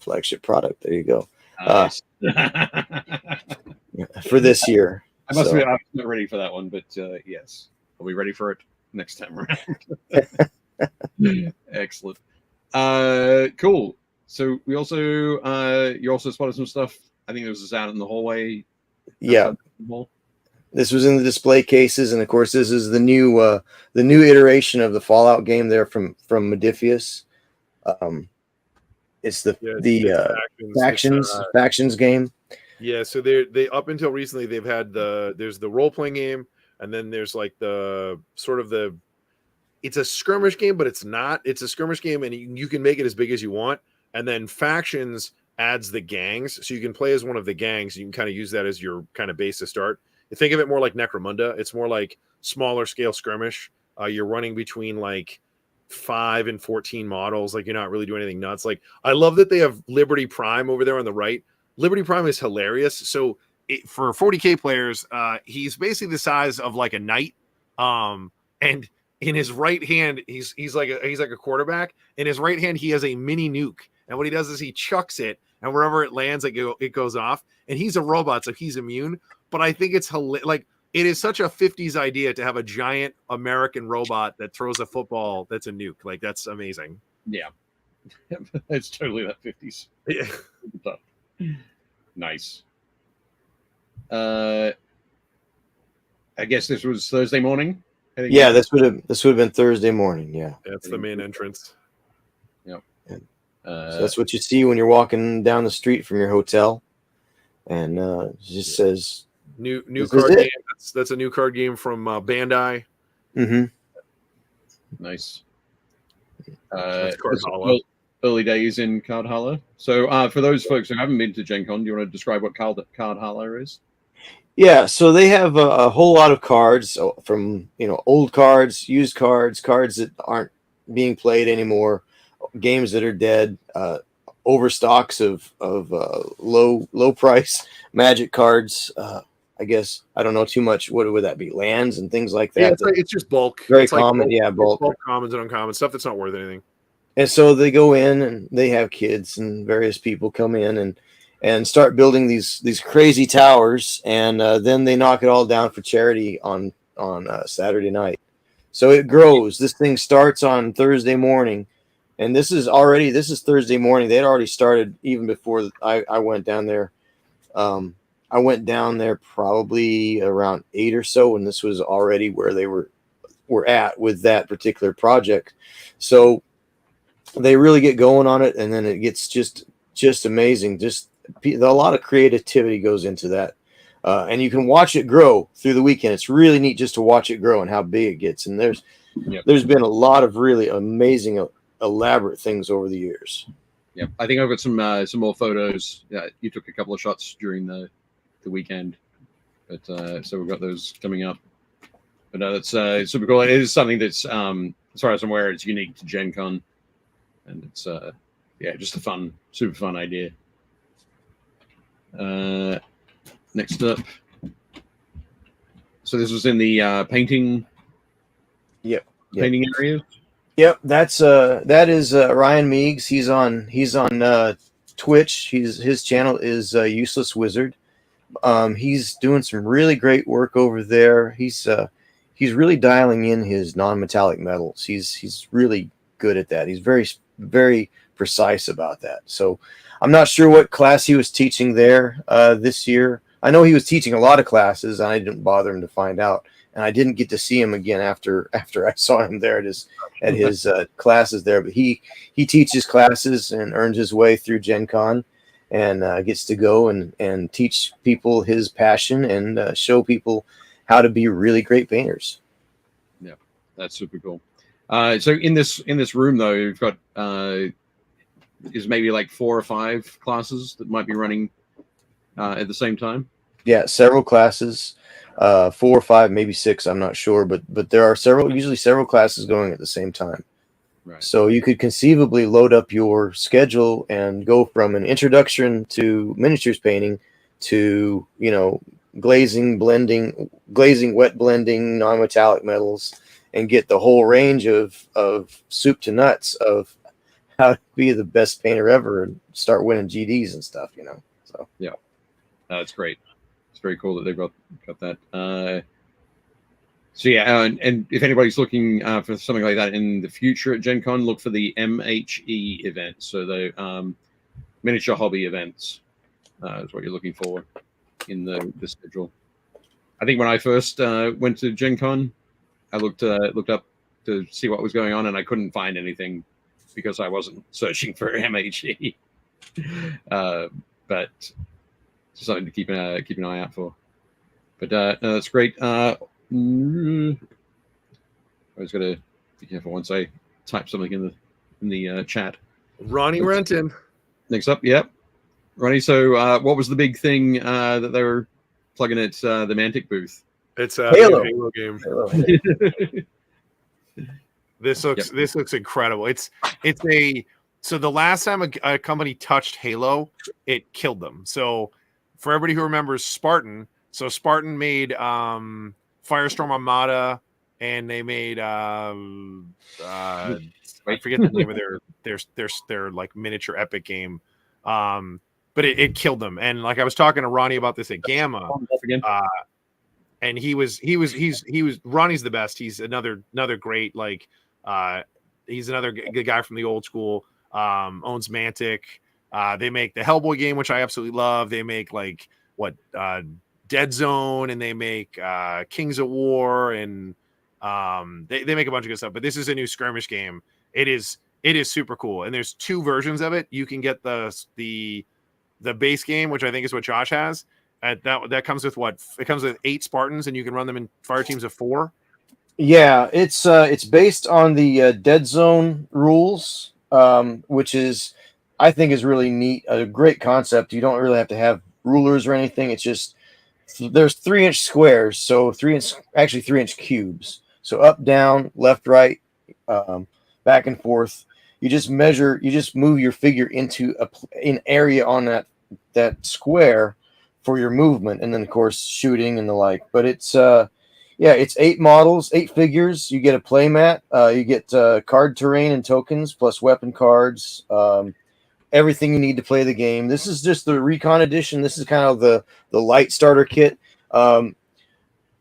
There you go. Nice. For this year. I must admit, I'm not ready for that one, but yes, I'll be ready for it next time around. Excellent. Cool. So we also you also spotted some stuff. I think it was out in the hallway. Yeah. This was in the display cases, and of course, this is the new iteration of the Fallout game there from Medius. It's the factions game. Yeah, so they up until recently they've had there's the role playing game, and then there's like the sort of it's a skirmish game, but it's not. It's a skirmish game, and you can make it as big as you want. And then factions adds the gangs, so you can play as one of the gangs. You can kind of use that as your kind of base to start. You think of it more like Necromunda. It's more like smaller scale skirmish. You're running between like 5 and 14 models. Like you're not really doing anything nuts. Like I love that they have Liberty Prime over there on the right. Liberty Prime is hilarious. So for 40K players, he's basically the size of like a knight. And in his right hand, he's like a quarterback. In his right hand, he has a mini nuke. And what he does is he chucks it, and wherever it lands, it goes off. And he's a robot, so he's immune. But I think it's like it is such a 50s idea to have a giant American robot that throws a football that's a nuke. Like that's amazing. Yeah, it's totally that 50s. Yeah. Nice. I guess this was Thursday morning. Yeah, this would have been Thursday morning. Yeah, that's the main entrance. Yep. So that's what you see when you're walking down the street from your hotel, and it just says new card game. That's a new card game from Bandai. Mm-hmm. Nice. Early days in Card Holler. So for those folks who haven't been to Gen Con, do you want to describe what Card Holler is? Yeah, so they have a whole lot of cards from old cards, used cards, cards that aren't being played anymore, games that are dead, overstocks of low price Magic cards. I guess I don't know too much. What would that be? Lands and things like that. Yeah, it's just bulk. Very it's common. Like bulk. Bulk commons and uncommon stuff that's not worth anything. And so they go in and they have kids and various people come in and start building these crazy towers, and then they knock it all down for charity on on Saturday night. So it grows. This thing starts on Thursday morning, and this is Thursday morning. They had already started even before I went down there. I went down there probably around 8 or so, and this was already where they were at with that particular project. So they really get going on it, and then it gets just amazing. Just a lot of creativity goes into that. And you can watch it grow through the weekend. It's really neat just to watch it grow and how big it gets. And there's been a lot of really amazing, elaborate things over the years. Yep, I think I've got some more photos. You took a couple of shots during the weekend, but so we've got those coming up. But that's super cool. It is something that's, as far as I'm aware, it's unique to Gen Con, and it's just a super fun idea. Next up, so this was in the painting area. Yep, that is Ryan Meigs. He's on Twitch. His channel is Useless Wizard. He's doing some really great work over there. He's really dialing in his non-metallic metals. He's really good at that. He's very, very precise about that. So I'm not sure what class he was teaching there this year. I know he was teaching a lot of classes, and I didn't bother him to find out. And I didn't get to see him again after I saw him there at his classes there. But he teaches classes and earns his way through Gen Con, and gets to go and teach people his passion and show people how to be really great painters. Yeah, that's super cool. So in this room though, you've got is maybe like 4 or 5 classes that might be running at the same time. Yeah, several classes, 4 or 5, maybe 6. I'm not sure, but there are usually several classes going at the same time. Right. So you could conceivably load up your schedule and go from an introduction to miniatures painting to, glazing, wet blending, non-metallic metals, and get the whole range of soup to nuts of how to be the best painter ever and start winning GDs and stuff, So yeah, that's great. It's very cool that they've got that. So yeah, and if anybody's looking for something like that in the future at Gen Con, look for the MHE events. So the miniature hobby events is what you're looking for in the schedule. I think when I first went to Gen Con, I looked up to see what was going on, and I couldn't find anything because I wasn't searching for MHE. But something to keep an eye out for. But no, that's great. I was gonna be careful once I type something in the chat. Ronnie Renton. Next up, yep, Ronnie. So, what was the big thing that they were plugging at the Mantic booth? It's a Halo game. Halo. This looks incredible. So the last time a company touched Halo, it killed them. So for everybody who remembers Spartan, so Spartan made Firestorm Armada, and they made I forget the name of their like miniature epic game. But it killed them. And like I was talking to Ronnie about this at Gamma. And he's Ronnie's the best. He's another great, he's another good guy from the old school. Owns Mantic. They make the Hellboy game, which I absolutely love. They make Dead Zone, and they make Kings of War, and they make a bunch of good stuff. But this is a new skirmish game. It is super cool, and there's 2 versions of it. You can get the base game, which I think is what Josh has. That comes with it comes with 8 Spartans, and you can run them in fire teams of 4. Yeah, it's based on the Dead Zone rules, which I think is really neat. A great concept. You don't really have to have rulers or anything. It's just there's 3-inch squares, so 3-inch cubes. So up, down, left, right, back and forth. You just move your figure into an area on that square for your movement, and then of course shooting and the like. But it's 8 models, 8 figures. You get a play mat, you get card terrain and tokens plus weapon cards, everything you need to play the game. This is just the Recon edition. This is kind of the light starter kit.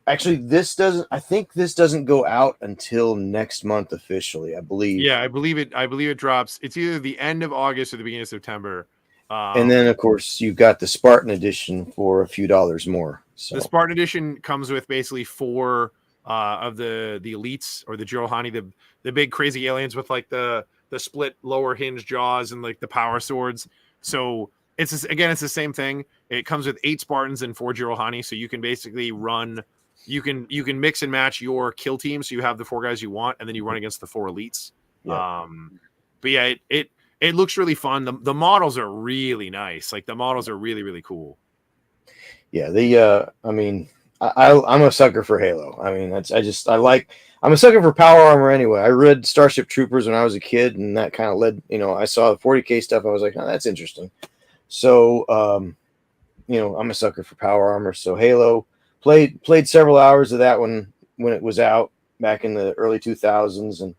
Actually, this doesn't. I think this doesn't go out until next month officially. I believe. Yeah, I believe it. I believe it drops. It's either the end of August or the beginning of September. And then, of course, you've got the Spartan edition for a few dollars more. So the Spartan edition comes with basically 4 of the elites or the Jirohani, the big crazy aliens with like the split lower hinge jaws and like the power swords. So it's the same thing. It comes with 8 Spartans and 4 Jirohani, so you can basically run. You can mix and match your kill team, so you have the 4 guys you want, and then you run against the 4 elites. Yeah. But yeah, it looks really fun. The models are really nice. Like the models are really, really cool. Yeah, I mean, I'm a sucker for Halo. I mean, I'm a sucker for power armor anyway. I read Starship Troopers when I was a kid, and that kind of led, I saw the 40K stuff. I was like, oh, that's interesting. So, I'm a sucker for power armor. So Halo, played several hours of that when it was out back in the early 2000s, and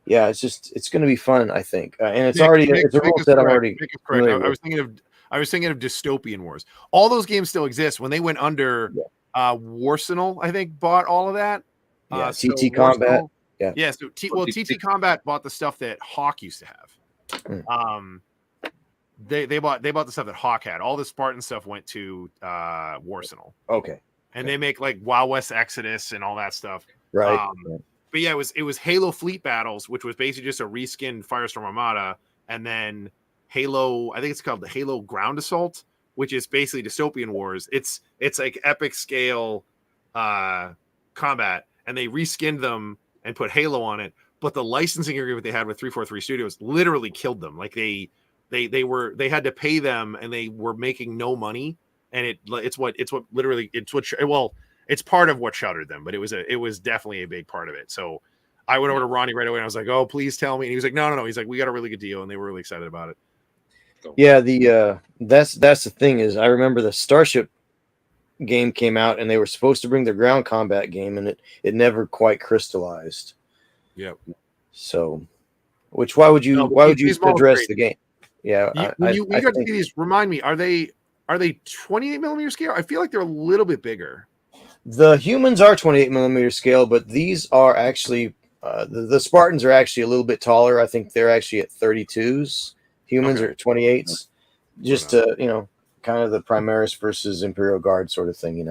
yeah, it's going to be fun, I think. And it's a rule set I'm already. I was thinking of Dystopian Wars. All those games still exist. When they went under, Warsenal, I think, bought all of that. Yeah, TT Combat. Yeah. So TT Combat bought the stuff that Hawk used to have. They bought the stuff that Hawk had. All the Spartan stuff went to Warsenal. Okay. And they make like WoW West Exodus and all that stuff. Right. But yeah, it was Halo Fleet Battles, which was basically just a reskinned Firestorm Armada, and then Halo, I think it's called the Halo Ground Assault, which is basically Dystopian Wars. It's like epic scale combat, and they reskinned them and put Halo on it. But the licensing agreement they had with 343 Studios literally killed them. Like they had to pay them, and they were making no money. And it's part of what shuttered them, but it was definitely a big part of it. So I went over to Ronnie right away, and I was like, "Oh, please tell me." And he was like, "No." He's like, "We got a really good deal," and they were really excited about it. So. Yeah, that's the thing is, I remember the Starship game came out, and they were supposed to bring their ground combat game, and it never quite crystallized. Yep. So, why would you address the game? Yeah, we got to see these. Remind me, are they 28 millimeter scale? I feel like they're a little bit bigger. The humans are 28 millimeter scale, but these are actually the Spartans are actually a little bit taller. I think they're actually at 32s. Humans are at 28s. Just kind of the Primaris versus Imperial Guard sort of thing,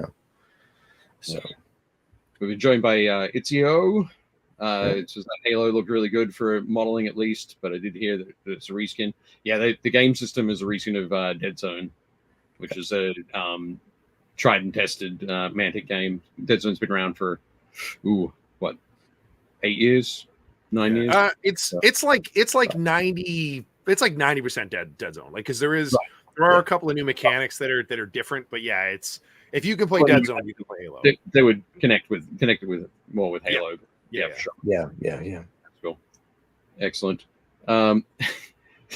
So we've been joined by Itzio. It says that Halo looked really good for modeling at least, but I did hear that it's a reskin. Yeah, the game system is a reskin of Dead Zone, which is a tried and tested Mantic game. Dead Zone's been around for 8 years, 9 years. It's like 90% Dead Zone. Like because there are a couple of new mechanics that are different, but yeah, it's if you can play Dead Zone, you can play Halo. They would connect with more with Halo. Yeah, for sure. Yeah. That's cool. Excellent.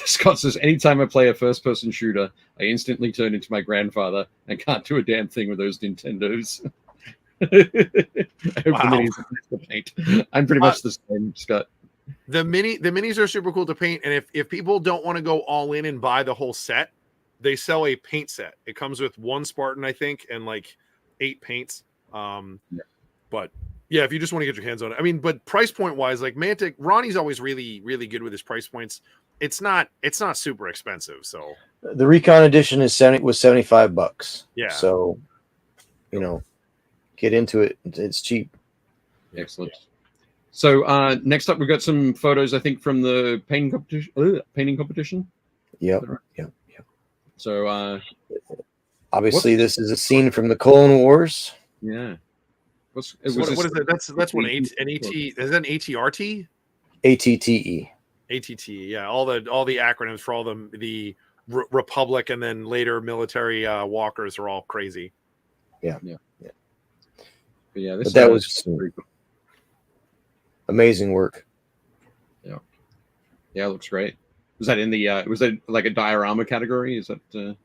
Scott says, anytime I play a first-person shooter, I instantly turn into my grandfather and can't do a damn thing with those Nintendos. I hope the minis are nice to paint. I'm pretty much the same, Scott. The minis are super cool to paint, and if people don't want to go all in and buy the whole set, they sell a paint set. It comes with 1 Spartan, I think, and like 8 paints. But yeah, if you just want to get your hands on it, I mean, but price point wise, like Mantic, Ronnie's always really, really good with his price points. It's not super expensive. So the Recon edition was $75. Yeah. So, get into it. It's cheap. Excellent. So next up, we've got some photos, I think, from the painting competition. Yep. So obviously, this is a scene from the Clone Wars. Yeah. What is it? That's what an AT is that an ATRT? ATTE. ATT, yeah. All the acronyms for all the Republic and then later military walkers are all crazy. Yeah. But yeah, that was amazing work. Yeah, it looks great. Was that in the was that like a diorama category? Is that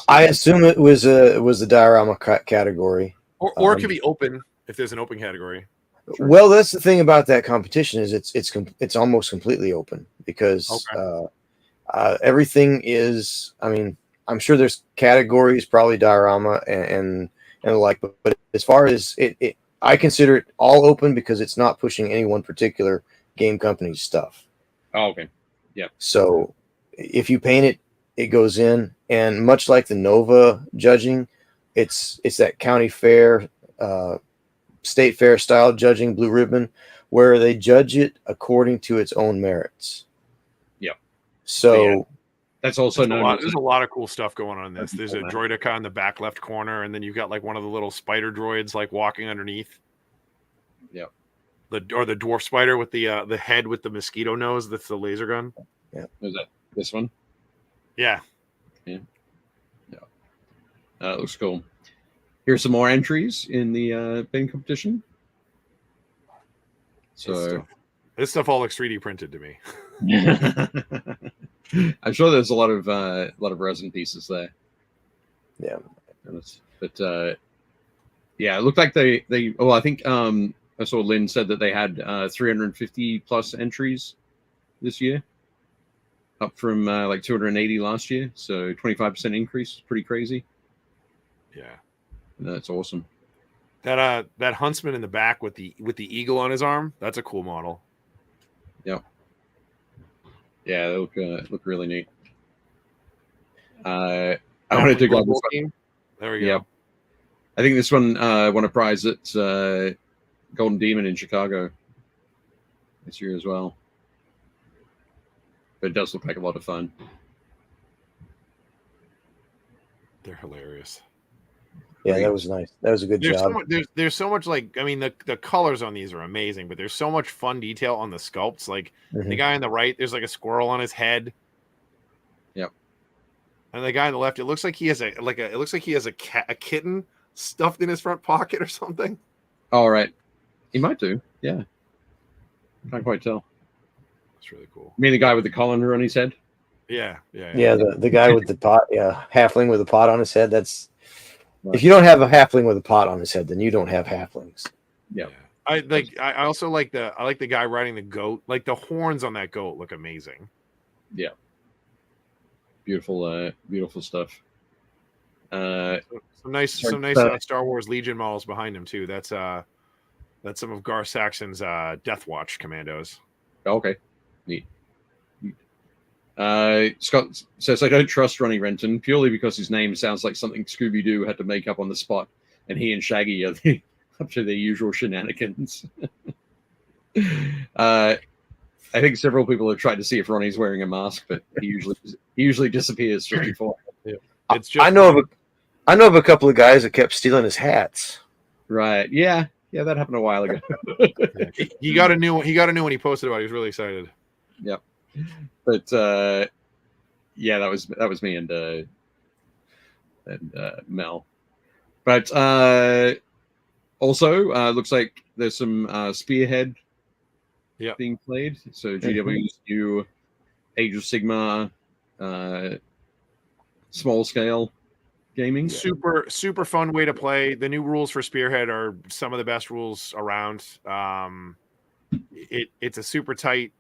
I assume it was a diorama category. Or it could be open if there's an open category. Sure. Well, that's the thing about that competition is it's almost completely open because everything is. I mean, I'm sure there's categories, probably diorama and the like, but as far as I consider it all open because it's not pushing any one particular game company's stuff. Oh, okay. Yeah. So if you paint it, it goes in, and much like the Nova judging, it's that county fair, state fair style judging, blue ribbon, where they judge it according to its own merits. Yeah. So that's also there's a lot of cool stuff going on in this. There's a droideka in the back left corner, and then you've got like one of the little spider droids like walking underneath. Yeah. The dwarf spider with the head with the mosquito nose. That's the laser gun. Yeah. Is that this one? Yeah. Yeah. Yeah. Looks cool. Here's some more entries in the paint competition. So this stuff all looks 3D printed to me. I'm sure there's a lot of resin pieces there. Yeah. But yeah, it looked like they well, I think I saw Lynn said that they had 350 plus entries this year, up from like 280 last year. So 25% increase, pretty crazy. Yeah, that's awesome. That huntsman in the back with the eagle on his arm, that's a cool model. Yep. Yeah, they look really neat. I wanted to go. There we go. Yep. I think this one won a prize at Golden Demon in Chicago this year as well. But it does look like a lot of fun. They're hilarious. Yeah, that was nice. That was a good job. There's so much, like, I mean, the colors on these are amazing, but there's so much fun detail on the sculpts. Like the guy on the right, there's like a squirrel on his head. Yep. And the guy on the left, it looks like he has a kitten stuffed in his front pocket or something. All right. He might do. Yeah. Can't quite tell. That's really cool. You mean the guy with the colander on his head? Yeah. The guy with the pot, halfling with a pot on his head. That's if you don't have a halfling with a pot on his head, then you don't have halflings. Yeah. I also like the guy riding the goat. Like the horns on that goat look amazing. Yeah. Beautiful stuff. Some nice Star Wars Legion models behind him too. That's some of Gar Saxon's Death Watch commandos. Okay. Neat. Scott says, I don't trust Ronnie Renton purely because his name sounds like something Scooby-Doo had to make up on the spot, and he and Shaggy are up to their usual shenanigans. I think several people have tried to see if Ronnie's wearing a mask, but he usually disappears just before. It's just I know of a couple of guys that kept stealing his hats. Right. Yeah, that happened a while ago. he got a new one. He posted about it. He was really excited. Yep. But yeah, that was me and Mel. But also looks like there's some Spearhead being played. So GW's new Age of Sigma small scale gaming. Super fun way to play. The new rules for Spearhead are some of the best rules around. It's a super tight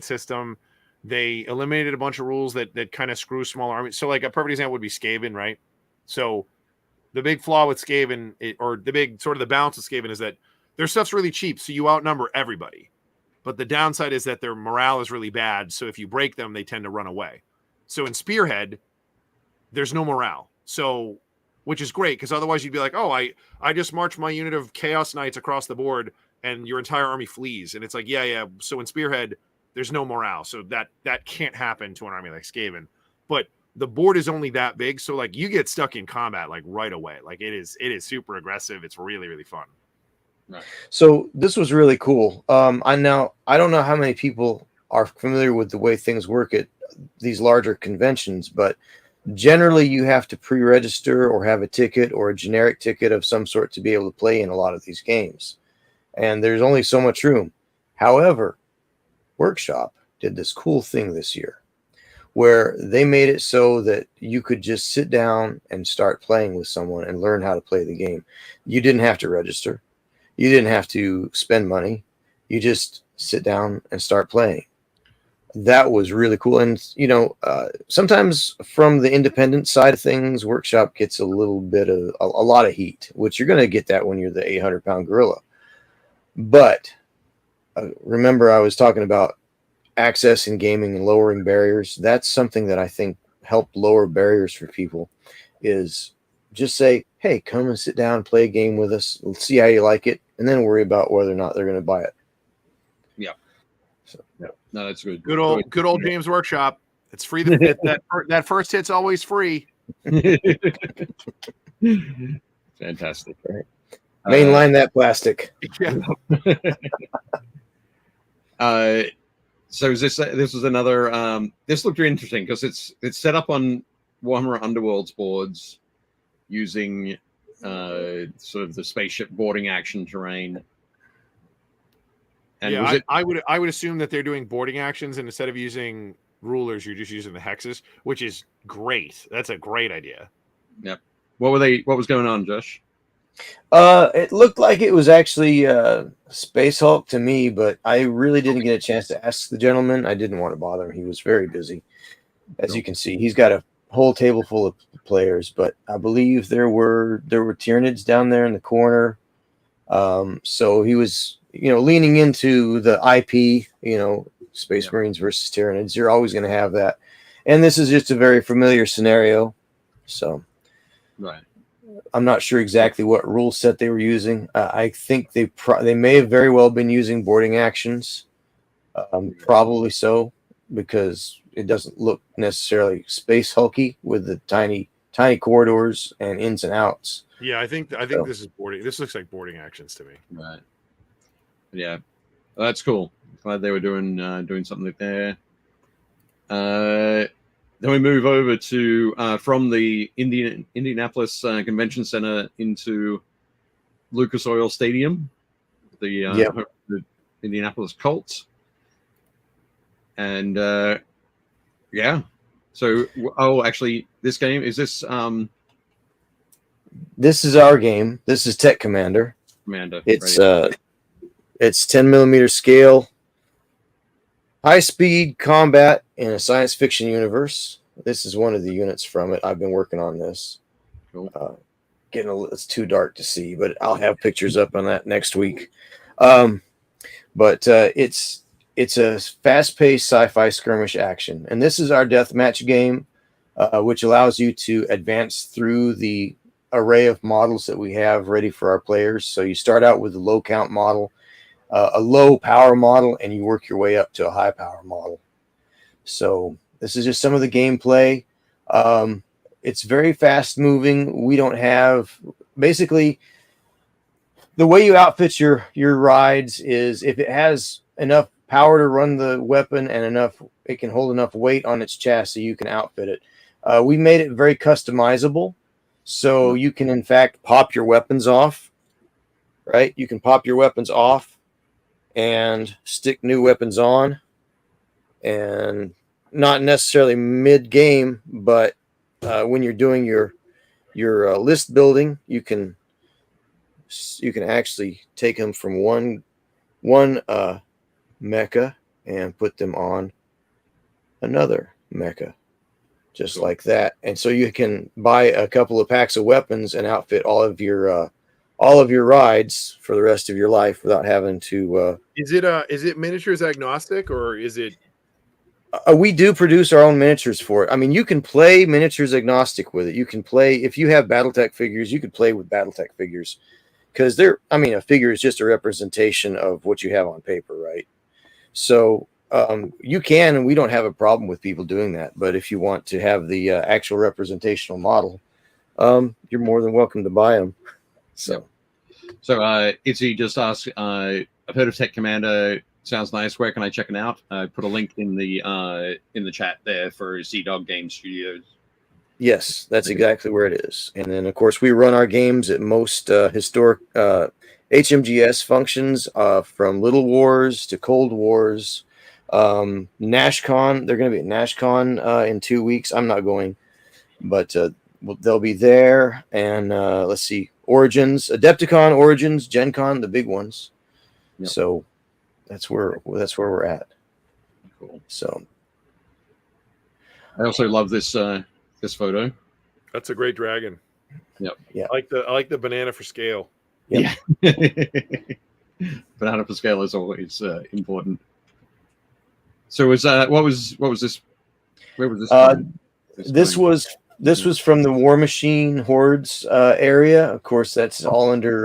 system. They eliminated a bunch of rules that kind of screw small armies. So like a perfect example would be Skaven, right? So the big flaw with Skaven, or the big sort of the balance with Skaven, is that their stuff's really cheap, so you outnumber everybody. But the downside is that their morale is really bad, so if you break them, they tend to run away. So in Spearhead, there's no morale. So, which is great, because otherwise you'd be like, oh, I just marched my unit of Chaos Knights across the board, and your entire army flees. And it's like, yeah. So in Spearhead, there's no morale. So that can't happen to an army like Skaven. But the board is only that big, so like you get stuck in combat like right away. Like it is super aggressive. It's really, really fun. Right. So this was really cool. I don't know how many people are familiar with the way things work at these larger conventions, but generally you have to pre-register or have a ticket or a generic ticket of some sort to be able to play in a lot of these games. And there's only so much room. However, Workshop did this cool thing this year where they made it so that you could just sit down and start playing with someone and learn how to play the game. You didn't have to register. You didn't have to spend money. You just sit down and start playing. that was really cool. And sometimes from the independent side of things, workshop gets a little bit of a lot of heat, which you're going to get that when you're the 800-pound gorilla. But remember, I was talking about access in gaming and lowering barriers. That's something that I think helped lower barriers for people, is just say, hey, come and sit down and play a game with us. Let's see how you like it, and then worry about whether or not they're going to buy it. Yeah. So, yeah. No, that's good. Good old James Workshop. It's free. That first hit's always free. Fantastic. Right. Mainline that plastic. Yeah. So is this was another this looked really interesting because it's set up on Warhammer Underworld's boards using sort of the spaceship boarding action terrain. And yeah, I would assume that they're doing boarding actions, and instead of using rulers, you're just using the hexes, which is great. That's a great idea. Yep. What was going on, Josh? It looked like it was actually Spacehulk to me, but I really didn't get a chance to ask the gentleman. I didn't want to bother him. He was very busy. As you can see, he's got a whole table full of players, but I believe there were Tyranids down there in the corner. So he was, leaning into the IP, Space Marines versus Tyranids. You're always going to have that. And this is just a very familiar scenario. So right. I'm not sure exactly what rule set they were using. I think they may have very well been using boarding actions. Probably so, because it doesn't look necessarily space hulky with the tiny corridors and ins and outs. Yeah, I think this is boarding. This looks like boarding actions to me. Right. Yeah, well, that's cool. Glad they were doing something there. Then we move over to from the Indianapolis Convention Center into Lucas Oil Stadium, the Indianapolis Colts, and So, actually, this game is this. This is our game. This is Tech Commander. It's 10 millimeter scale. High speed combat in a science fiction universe. This is one of the units from it. I've been working on this. Cool. It's too dark to see, but I'll have pictures up on that next week. But it's a fast-paced sci-fi skirmish action, and this is our deathmatch game, which allows you to advance through the array of models that we have ready for our players. So you start out with a low count model, a low power model, and you work your way up to a high power model. So this is just some of the gameplay. It's very fast moving. We don't have, basically, the way you outfit your rides is if it has enough power to run the weapon and it can hold enough weight on its chassis, you can outfit it. We made it very customizable, so you can in fact pop your weapons off. Right, you can pop your weapons off and stick new weapons on, and not necessarily mid game, but when you're doing your list building, you can actually take them from one mecha and put them on another mecha, just like that. And so you can buy a couple of packs of weapons and outfit all of your rides for the rest of your life without having to. Is it miniatures agnostic, or is it? We do produce our own miniatures for it. I mean, you can play miniatures agnostic with it. You can play, if you have BattleTech figures, you could play with BattleTech figures, because a figure is just a representation of what you have on paper, right? So you can, and we don't have a problem with people doing that. But if you want to have the actual representational model, you're more than welcome to buy them. So Izzy just asked, I've heard of Tech Commander. Sounds nice. Where can I check it out? I put a link in the chat there for Z-Dog Game Studios. Yes, that's exactly where it is. And then, of course, we run our games at most historic HMGS functions, from Little Wars to Cold Wars. NashCon, they're going to be at NashCon in 2 weeks. I'm not going, but they'll be there. And let's see, Origins, Adepticon, Origins, Gencon, the big ones. Yep. So that's where we're at. cool. So I also love this this photo. That's a great dragon. Yep. Yeah. I like the banana for scale. Yep. Yeah. Banana for scale is always important. So was what was this? Where was this from? This was from the War Machine Hordes area. Of course, that's all under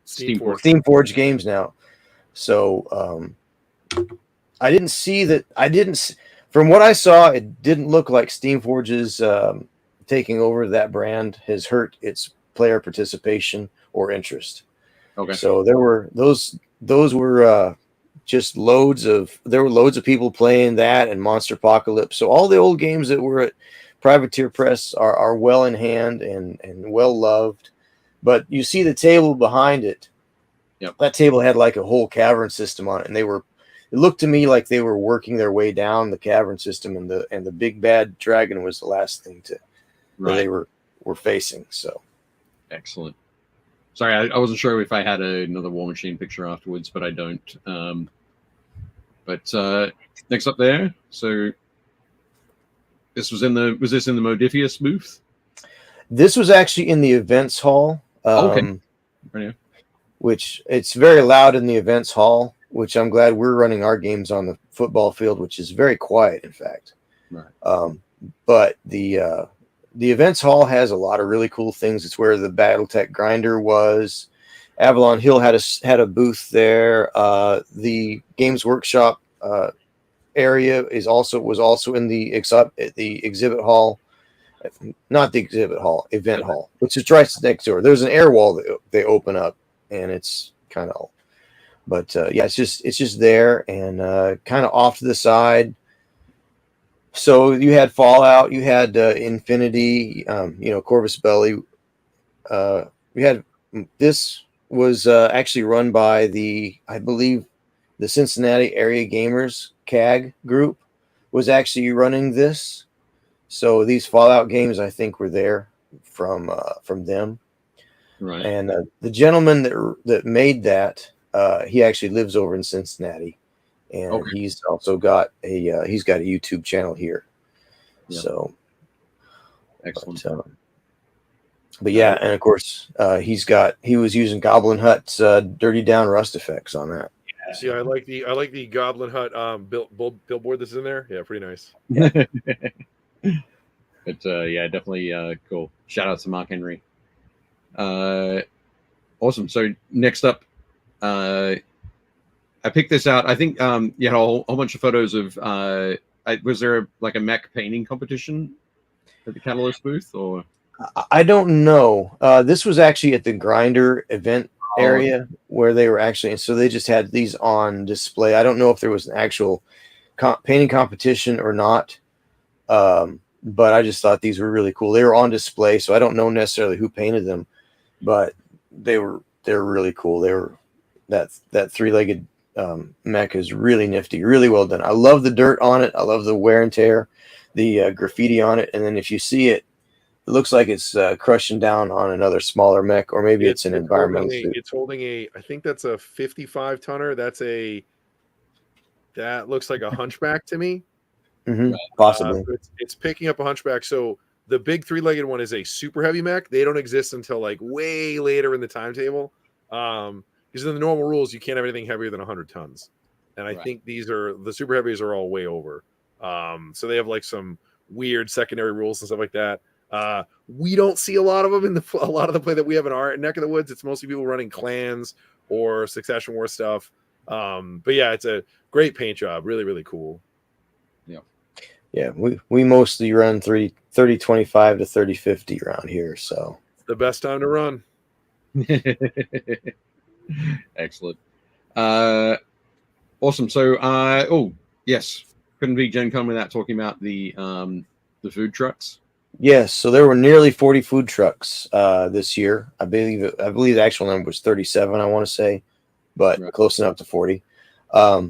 Steamforge Games now. So I didn't see that. From what I saw, it didn't look like Steamforge's taking over that brand has hurt its player participation or interest. Okay. So there were those were just loads of people playing that and Monster Apocalypse. So all the old games that were at Privateer Press are well in hand and well loved. But you see the table behind it. Yep. That table had like a whole cavern system on it, and it looked to me like they were working their way down the cavern system, and the big bad dragon was the last thing that they were facing. So excellent. Sorry, I wasn't sure if I had another War Machine picture afterwards, but I don't. But next up there, so this was was this in the Modifius booth? This was actually in the events hall. Okay. Which it's very loud in the events hall, which I'm glad we're running our games on the football field, which is very quiet, in fact. Right. But the events hall has a lot of really cool things. It's where the BattleTech grinder was. Avalon Hill had a booth there. The Games Workshop area was also in the exhibit hall, not the exhibit hall, event hall, which is right next door. There's an air wall that they open up, and it's kind of, but yeah, it's just there and kind of off to the side. So you had Fallout, you had Infinity, Corvus Belli. We had this was actually run by I believe the Cincinnati Area Gamers CAG group was actually running this. So these Fallout games, I think, were there from them. Right. And the gentleman that made that, he actually lives over in Cincinnati, and he's also got a YouTube channel here. Yep. So excellent. But yeah, and of course, he was using Goblin Hut's Dirty Down Rust effects on that. See, I like the Goblin Hut billboard that's in there. Yeah, pretty nice. Yeah. But yeah, definitely cool. Shout out to Mark Henry. Awesome. So next up, I picked this out. I think you had a whole bunch of photos of. Was there a mech painting competition at the Catalyst booth, or? I don't know. This was actually at the Grinder event area where they were actually, and so they just had these on display. I don't know if there was an actual painting competition or not, but I just thought these were really cool. They were on display, so I don't know necessarily who painted them, but they were really cool. They were that three-legged mech is really nifty, really well done. I love the dirt on it. I love the wear and tear, the graffiti on it, and then if you see it, it looks like it's crushing down on another smaller mech, or maybe it's an environmental suit. It's holding I think that's a 55 tonner. That looks like a Hunchback to me. Mm-hmm. Possibly. It's picking up a Hunchback. So the big three-legged one is a super heavy mech. They don't exist until way later in the timetable. Because in the normal rules, you can't have anything heavier than 100 tons. And I think the super heavies are all way over. So they have some weird secondary rules and stuff like that. We don't see a lot of them in a lot of the play that we have in our neck of the woods. It's mostly people running clans or Succession War stuff. But yeah, it's a great paint job. Really, really cool. Yeah, we mostly run 30-25 to 30-50 around here. So it's the best time to run. Excellent. Awesome. So yes, couldn't be Gen Con without talking about the food trucks. Yes, so there were nearly 40 food trucks this year. I believe the actual number was 37, I want to say, but close enough to 40.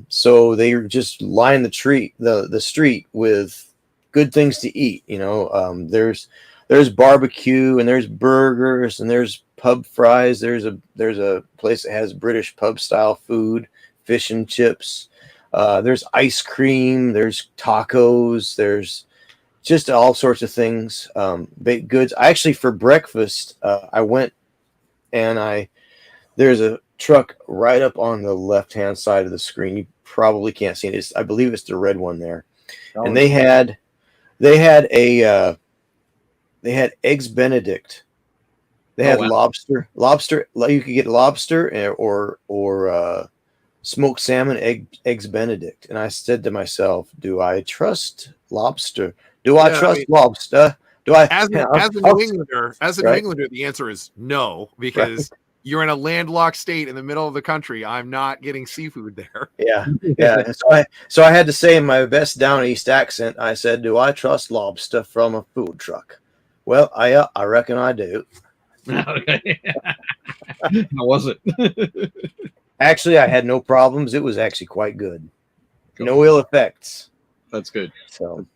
So they just lined the street with good things to eat. There's barbecue and there's burgers and there's pub fries. There's a place that has British pub style food, fish and chips. There's ice cream. There's tacos. There's just all sorts of things. Baked goods. I actually, for breakfast, I went and there's a truck right up on the left-hand side of the screen. You probably can't see it. I believe it's the red one there. Oh, And they had eggs Benedict. They had wow. lobster. You could get lobster or smoked salmon, eggs Benedict. And I said to myself, "Do I trust lobster? Do I trust lobster? Do I?" As a New Englander, the answer is no, because you're in a landlocked state in the middle of the country. I'm not getting seafood there. Yeah. So I had to say in my best down east accent, I said, "Do I trust lobster from a food truck?" Well, I reckon I do. Okay. How was it? Actually, I had no problems. It was actually quite good. Cool. No ill effects. That's good. So,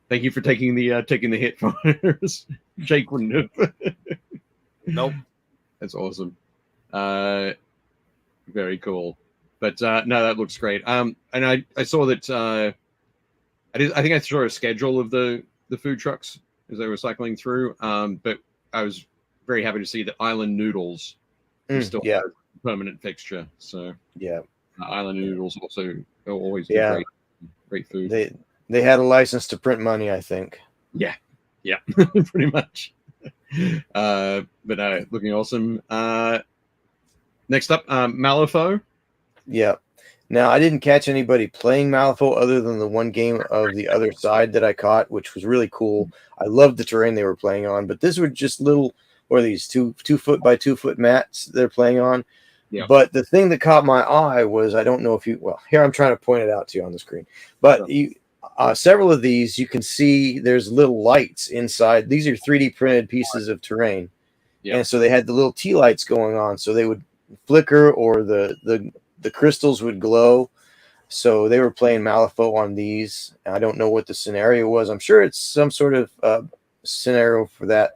thank you for taking the hit for us. Jake wouldn't have. Nope. That's awesome. Very cool. But no, that looks great. And I saw that I think I saw a schedule of the food trucks as they were cycling through. But I was very happy to see that Island Noodles is still a permanent fixture. So Island Noodles also always do great food. They had a license to print money, I think. Yeah, pretty much. But looking awesome. Next up, Malifaux. Yeah. Now, I didn't catch anybody playing Malifaux other than the one game of the other side that I caught, which was really cool. I loved the terrain they were playing on, but these were just little, what are these, 2 foot by 2 foot mats they're playing on. Yeah. But the thing that caught my eye was, I don't know if you, well, here I'm trying to point it out to you on the screen, but several of these, you can see there's little lights inside. These are 3D printed pieces of terrain. Yeah. And so they had the little tea lights going on, so they would flicker or the crystals would glow. So they were playing Malifaux on these. I don't know what the scenario was. I'm sure it's some sort of scenario for that.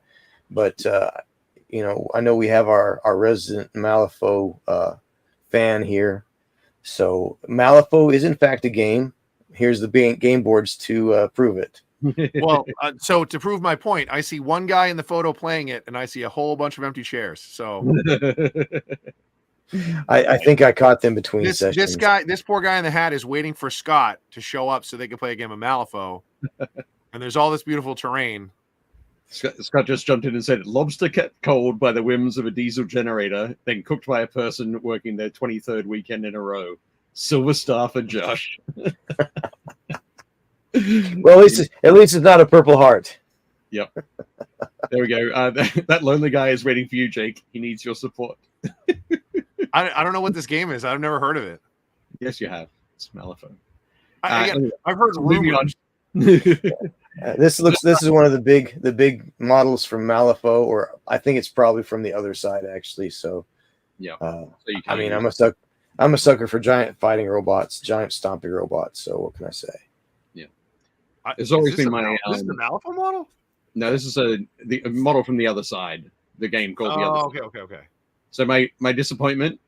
But, I know we have our resident Malifaux fan here. So Malifaux is, in fact, a game. Here's the game boards to prove it. Well, so to prove my point, I see one guy in the photo playing it, and I see a whole bunch of empty chairs. So I think I caught them between sessions. This poor guy in the hat is waiting for Scott to show up so they can play a game of Malifaux. And there's all this beautiful terrain. Scott just jumped in and said, "Lobster kept cold by the whims of a diesel generator, then cooked by a person working their 23rd weekend in a row. Silver star for Josh." Well, at least it's not a Purple Heart. Yep. There we go. That lonely guy is waiting for you, Jake. He needs your support. I don't know what this game is. I've never heard of it. Yes, you have. It's Malifaux. I've heard rumors. This is one of the big models from Malifaux, or I think it's probably from the other side actually. So yeah. I mean, I'm a sucker for giant fighting robots, giant stomping robots. So what can I say? Yeah. It's always been my. This is the Malifaux model? No, this is a model from the other side. The game called the other. Okay. So my disappointment,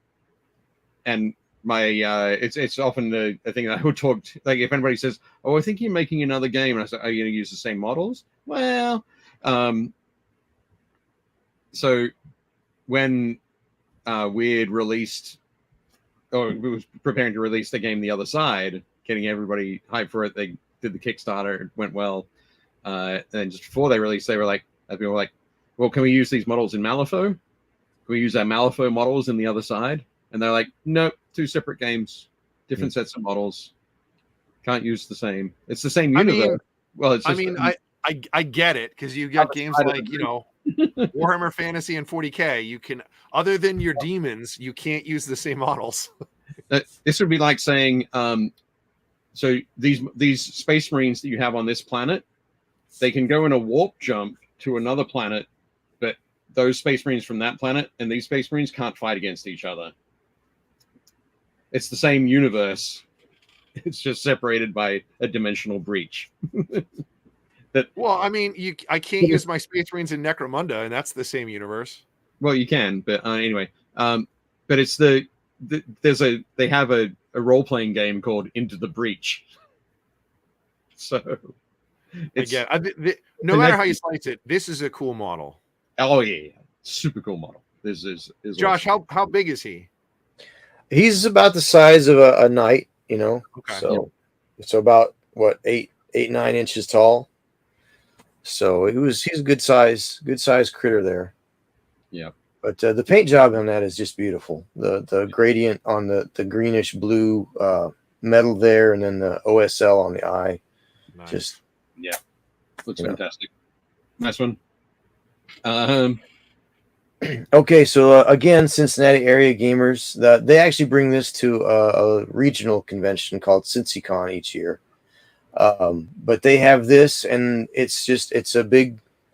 and my it's often the thing that I would talk to, like if anybody says, "Oh, I think you're making another game," and I say, "Are you going to use the same models?" Well, so when Weird released, or we was preparing to release the game The Other Side, getting everybody hyped for it, they did the Kickstarter, it went well. And then just before they released, they were like, people were like, "Well, can we use these models in Malifaux? Can we use our Malifaux models in The Other Side?" And they're like, "Nope, 2 separate games, different sets of models. Can't use the same. It's the same universe." I get it, because you got games like, Warhammer Fantasy and 40K. You can, other than your demons, you can't use the same models. This would be like saying, so these space marines that you have on this planet, they can go in a warp jump to another planet, but those space marines from that planet and these space marines can't fight against each other. It's the same universe. It's just separated by a dimensional breach. Well, I mean, I can't use my space marines in Necromunda, and that's the same universe. Well, you can, but anyway. But it's the they have a role playing game called Into the Breach. So it's no matter how you slice it, this is a cool model. Oh yeah, super cool model. This is Josh. awesome. How big is he? He's about the size of a knight, you know. Okay. So about what 8-9 inches tall. So he's a good size critter there. Yeah. But the paint job on that is just beautiful. The gradient on the greenish blue metal there, and then the OSL on the eye. Nice. Just looks fantastic. Nice one. Okay, so again, Cincinnati area gamers, they actually bring this to a regional convention called CincyCon each year. But they have this, and it's a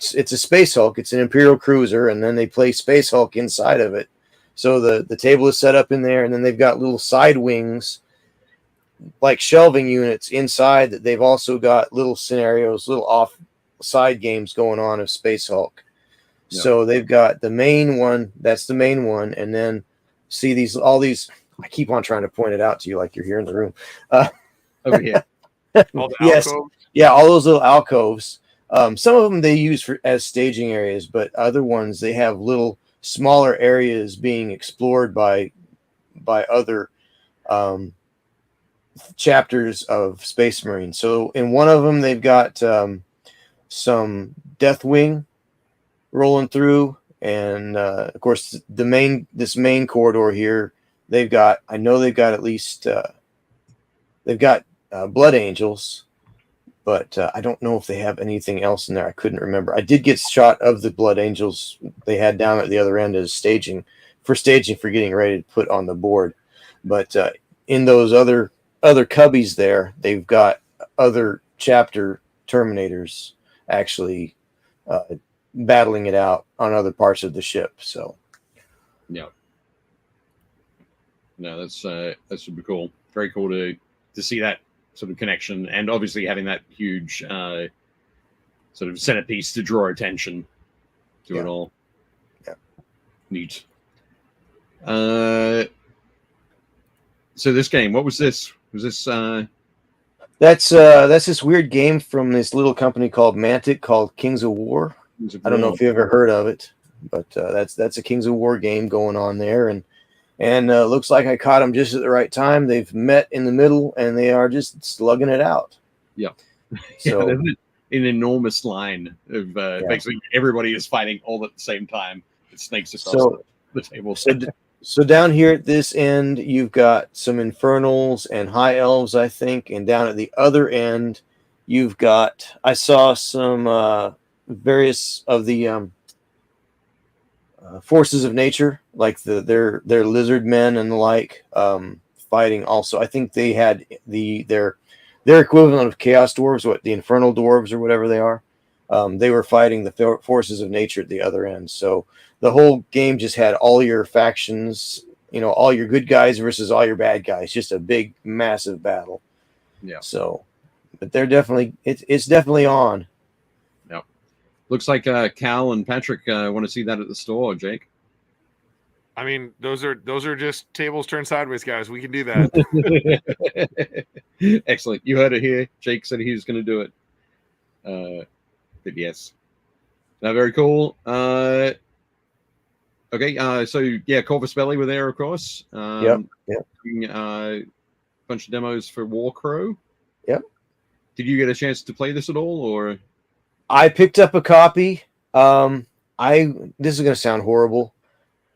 Spacehulk. It's an Imperial cruiser, and then they play Spacehulk inside of it. So the table is set up in there, and then they've got little side wings, like shelving units inside. That they've also got little scenarios, little off side games going on of Spacehulk. Yeah. So they've got the main one. That's the main one, and then see all these. I keep on trying to point it out to you, like you're here in the room. Over here. Yes, yeah, all those little alcoves. Some of them they use as staging areas, but other ones they have little smaller areas being explored by other chapters of Space Marine. So in one of them they've got some Deathwing rolling through, and of course this main corridor here they've got at least they've got Blood Angels, but I don't know if they have anything else in there. I couldn't remember. I did get a shot of the Blood Angels they had down at the other end as staging for getting ready to put on the board. But in those other cubbies there, they've got other chapter Terminators actually battling it out on other parts of the ship. So yeah, no, that's super cool. Very cool to see that sort of connection, and obviously having that huge sort of centerpiece to draw attention to it all. Yeah, neat. So this game, what was this? Was this? That's this weird game from this little company called Mantic called Kings of War. I don't know if you ever heard of it, but that's a Kings of War game going on there, and looks like I caught them just at the right time. They've met in the middle, and they are just slugging it out. Yeah. So there's an enormous line of basically everybody is fighting all at the same time. It snakes across the table. So down here at this end, you've got some Infernals and High Elves, I think, and down at the other end, you've got. I saw some various of the forces of nature, like their lizard men and the like, fighting. Also, I think they had their equivalent of Chaos Dwarves, the Infernal Dwarves or whatever they are. They were fighting the forces of nature at the other end. So the whole game just had all your factions, all your good guys versus all your bad guys. Just a big, massive battle. Yeah. So, but they're definitely it's definitely on. Yep. Looks like Cal and Patrick want to see that at the store, Jake. I mean, those are just tables turned sideways, guys. We can do that. Excellent. You heard it here. Jake said he was going to do it. But yes. Now, very cool. Okay. So yeah, Corvus Belli were there, of course. Yep. A bunch of demos for Warcrow. Yep. Did you get a chance to play this at all, or? I picked up a copy. This is going to sound horrible.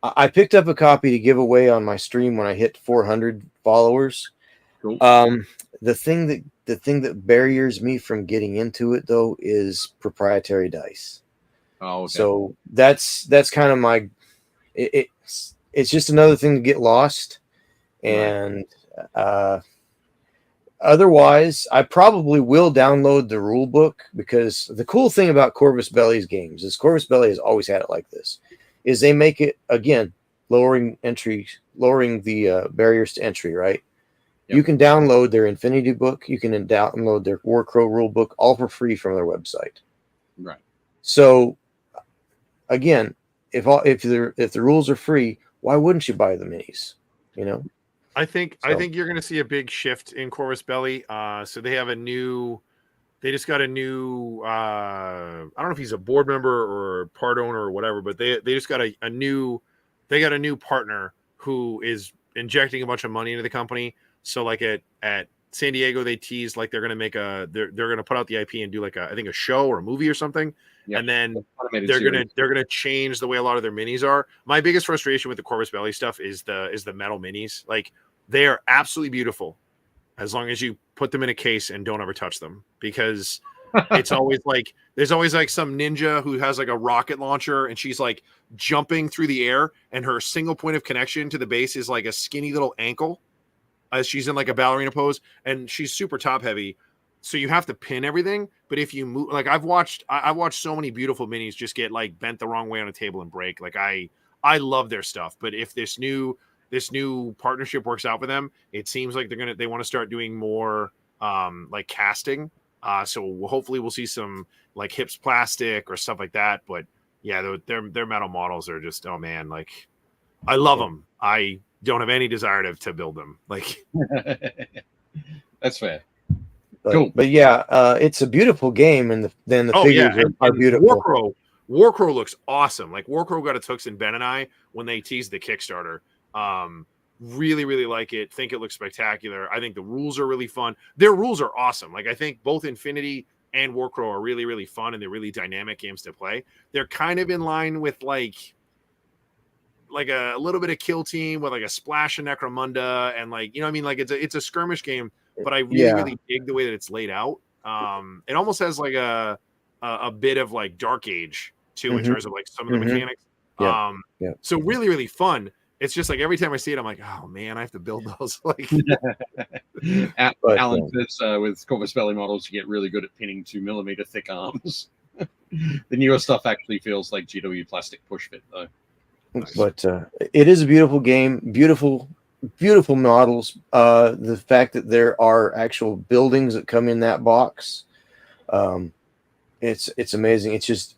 I picked up a copy to give away on my stream when I hit 400 followers. Cool. The thing that barriers me from getting into it though is proprietary dice. Oh, okay. So that's kind of my. It's just another thing to get lost, and otherwise, I probably will download the rule book, because the cool thing about Corvus Belli's games is Corvus Belli has always had it like this. Is they make it, again, lowering the barriers to entry, right? Yep. You can download their Infinity book. You can download their Warcrow rule book, all for free from their website. Right. So, again, if the rules are free, why wouldn't you buy the minis? you know. I think So. you're going to see a big shift in Corvus Belli. So they have they just got a new I don't know if he's a board member or part owner or whatever, but they just got a new partner who is injecting a bunch of money into the company. So like at San Diego, they teased like they're going to make they're going to put out the IP and do like I think a show or a movie or something. Yep. And then they're gonna change the way a lot of their minis are. My biggest frustration with the Corvus Belli stuff is the metal minis. Like they are absolutely beautiful as long as you put them in a case and don't ever touch them, because it's always like there's always like some ninja who has like a rocket launcher and she's like jumping through the air and her single point of connection to the base is like a skinny little ankle as she's in like a ballerina pose, and she's super top heavy. So you have to pin everything, but if you move, like I've watched so many beautiful minis just get like bent the wrong way on a table and break. Like I love their stuff, but if this new partnership works out for them, it seems like they want to start doing more like casting. So hopefully we'll see some like hips plastic or stuff like that. But yeah, their metal models are just, oh man, like I love them. I don't have any desire to build them. Like that's fair. Cool. But yeah, it's a beautiful game, and then the figures are beautiful. Warcrow looks awesome. Like Warcrow got its hooks in Ben and I when they teased the Kickstarter. Really, really like it. Think it looks spectacular. I think the rules are really fun. Their rules are awesome. Like I think both Infinity and Warcrow are really, really fun, and they're really dynamic games to play. They're kind of in line with like a little bit of Kill Team with like a splash of Necromunda, and like, you know what I mean? Like it's a skirmish game, but I really dig the way that it's laid out. It almost has like a bit of like Dark Age too, in terms of like some of the mechanics. So really, really fun. It's just like every time I see it, I'm like, oh man, I have to build those. Like Alan says with Corvus Belli models, you get really good at pinning 2mm thick arms. The newer stuff actually feels like GW plastic push fit though. Nice. But it is a beautiful game, beautiful models. The fact that there are actual buildings that come in that box, it's amazing. It's just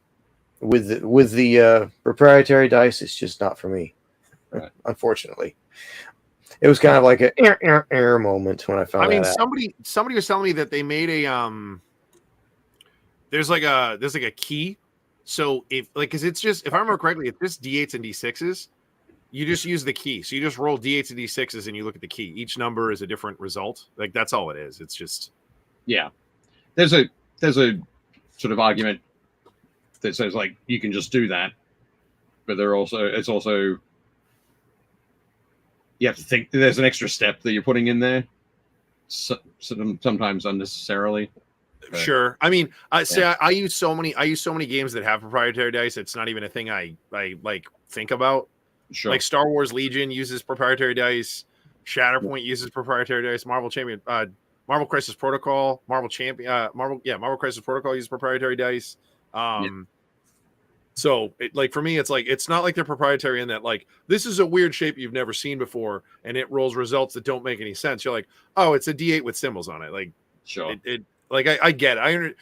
with the proprietary dice, it's just not for me, right. Unfortunately. It was kind of like an air moment when I found. I mean, somebody was telling me that they made a there's like a key. So because it's just, if I remember correctly, it's just D8s and D6s. You just use the key. So you just roll D8s and D6s and you look at the key. Each number is a different result. Like that's all it is. It's just There's a sort of argument that says like you can just do that, but it's also you have to think there's an extra step that you're putting in there. Sometimes unnecessarily. But, sure. I mean, I use so many games that have proprietary dice. It's not even a thing I like think about. Sure. Like Star Wars Legion uses proprietary dice. Shatterpoint uses proprietary dice. Marvel Crisis Protocol, Marvel Crisis Protocol uses proprietary dice. So like for me, it's like, it's not like they're proprietary in that like, this is a weird shape you've never seen before, and it rolls results that don't make any sense. You're like, oh, it's a D8 with symbols on it. Like, sure. Like I get it.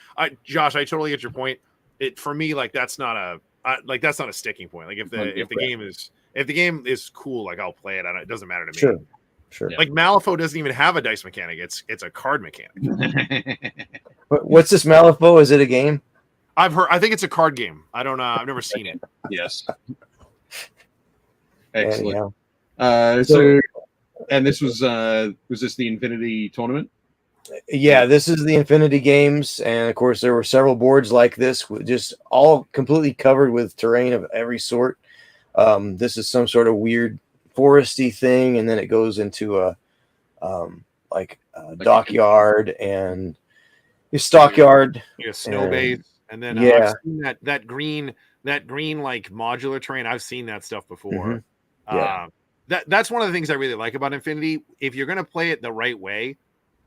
Josh, I totally get your point. It for me, like that's not a sticking point. Like if the game is cool, like I'll play it. It doesn't matter to me. Sure. Like Malifaux doesn't even have a dice mechanic. It's a card mechanic. What's this Malifaux? Is it a game? I think it's a card game. I don't know. I've never seen it. Yes. Excellent. So, and this was this the Infinity tournament? Yeah, this is the Infinity Games, and of course there were several boards like this, just all completely covered with terrain of every sort. This is some sort of weird foresty thing, and then it goes into a dockyard and a stockyard, a snow base, and then I've seen that green like modular terrain. I've seen that stuff before. That's one of the things I really like about Infinity. If you're going to play it the right way,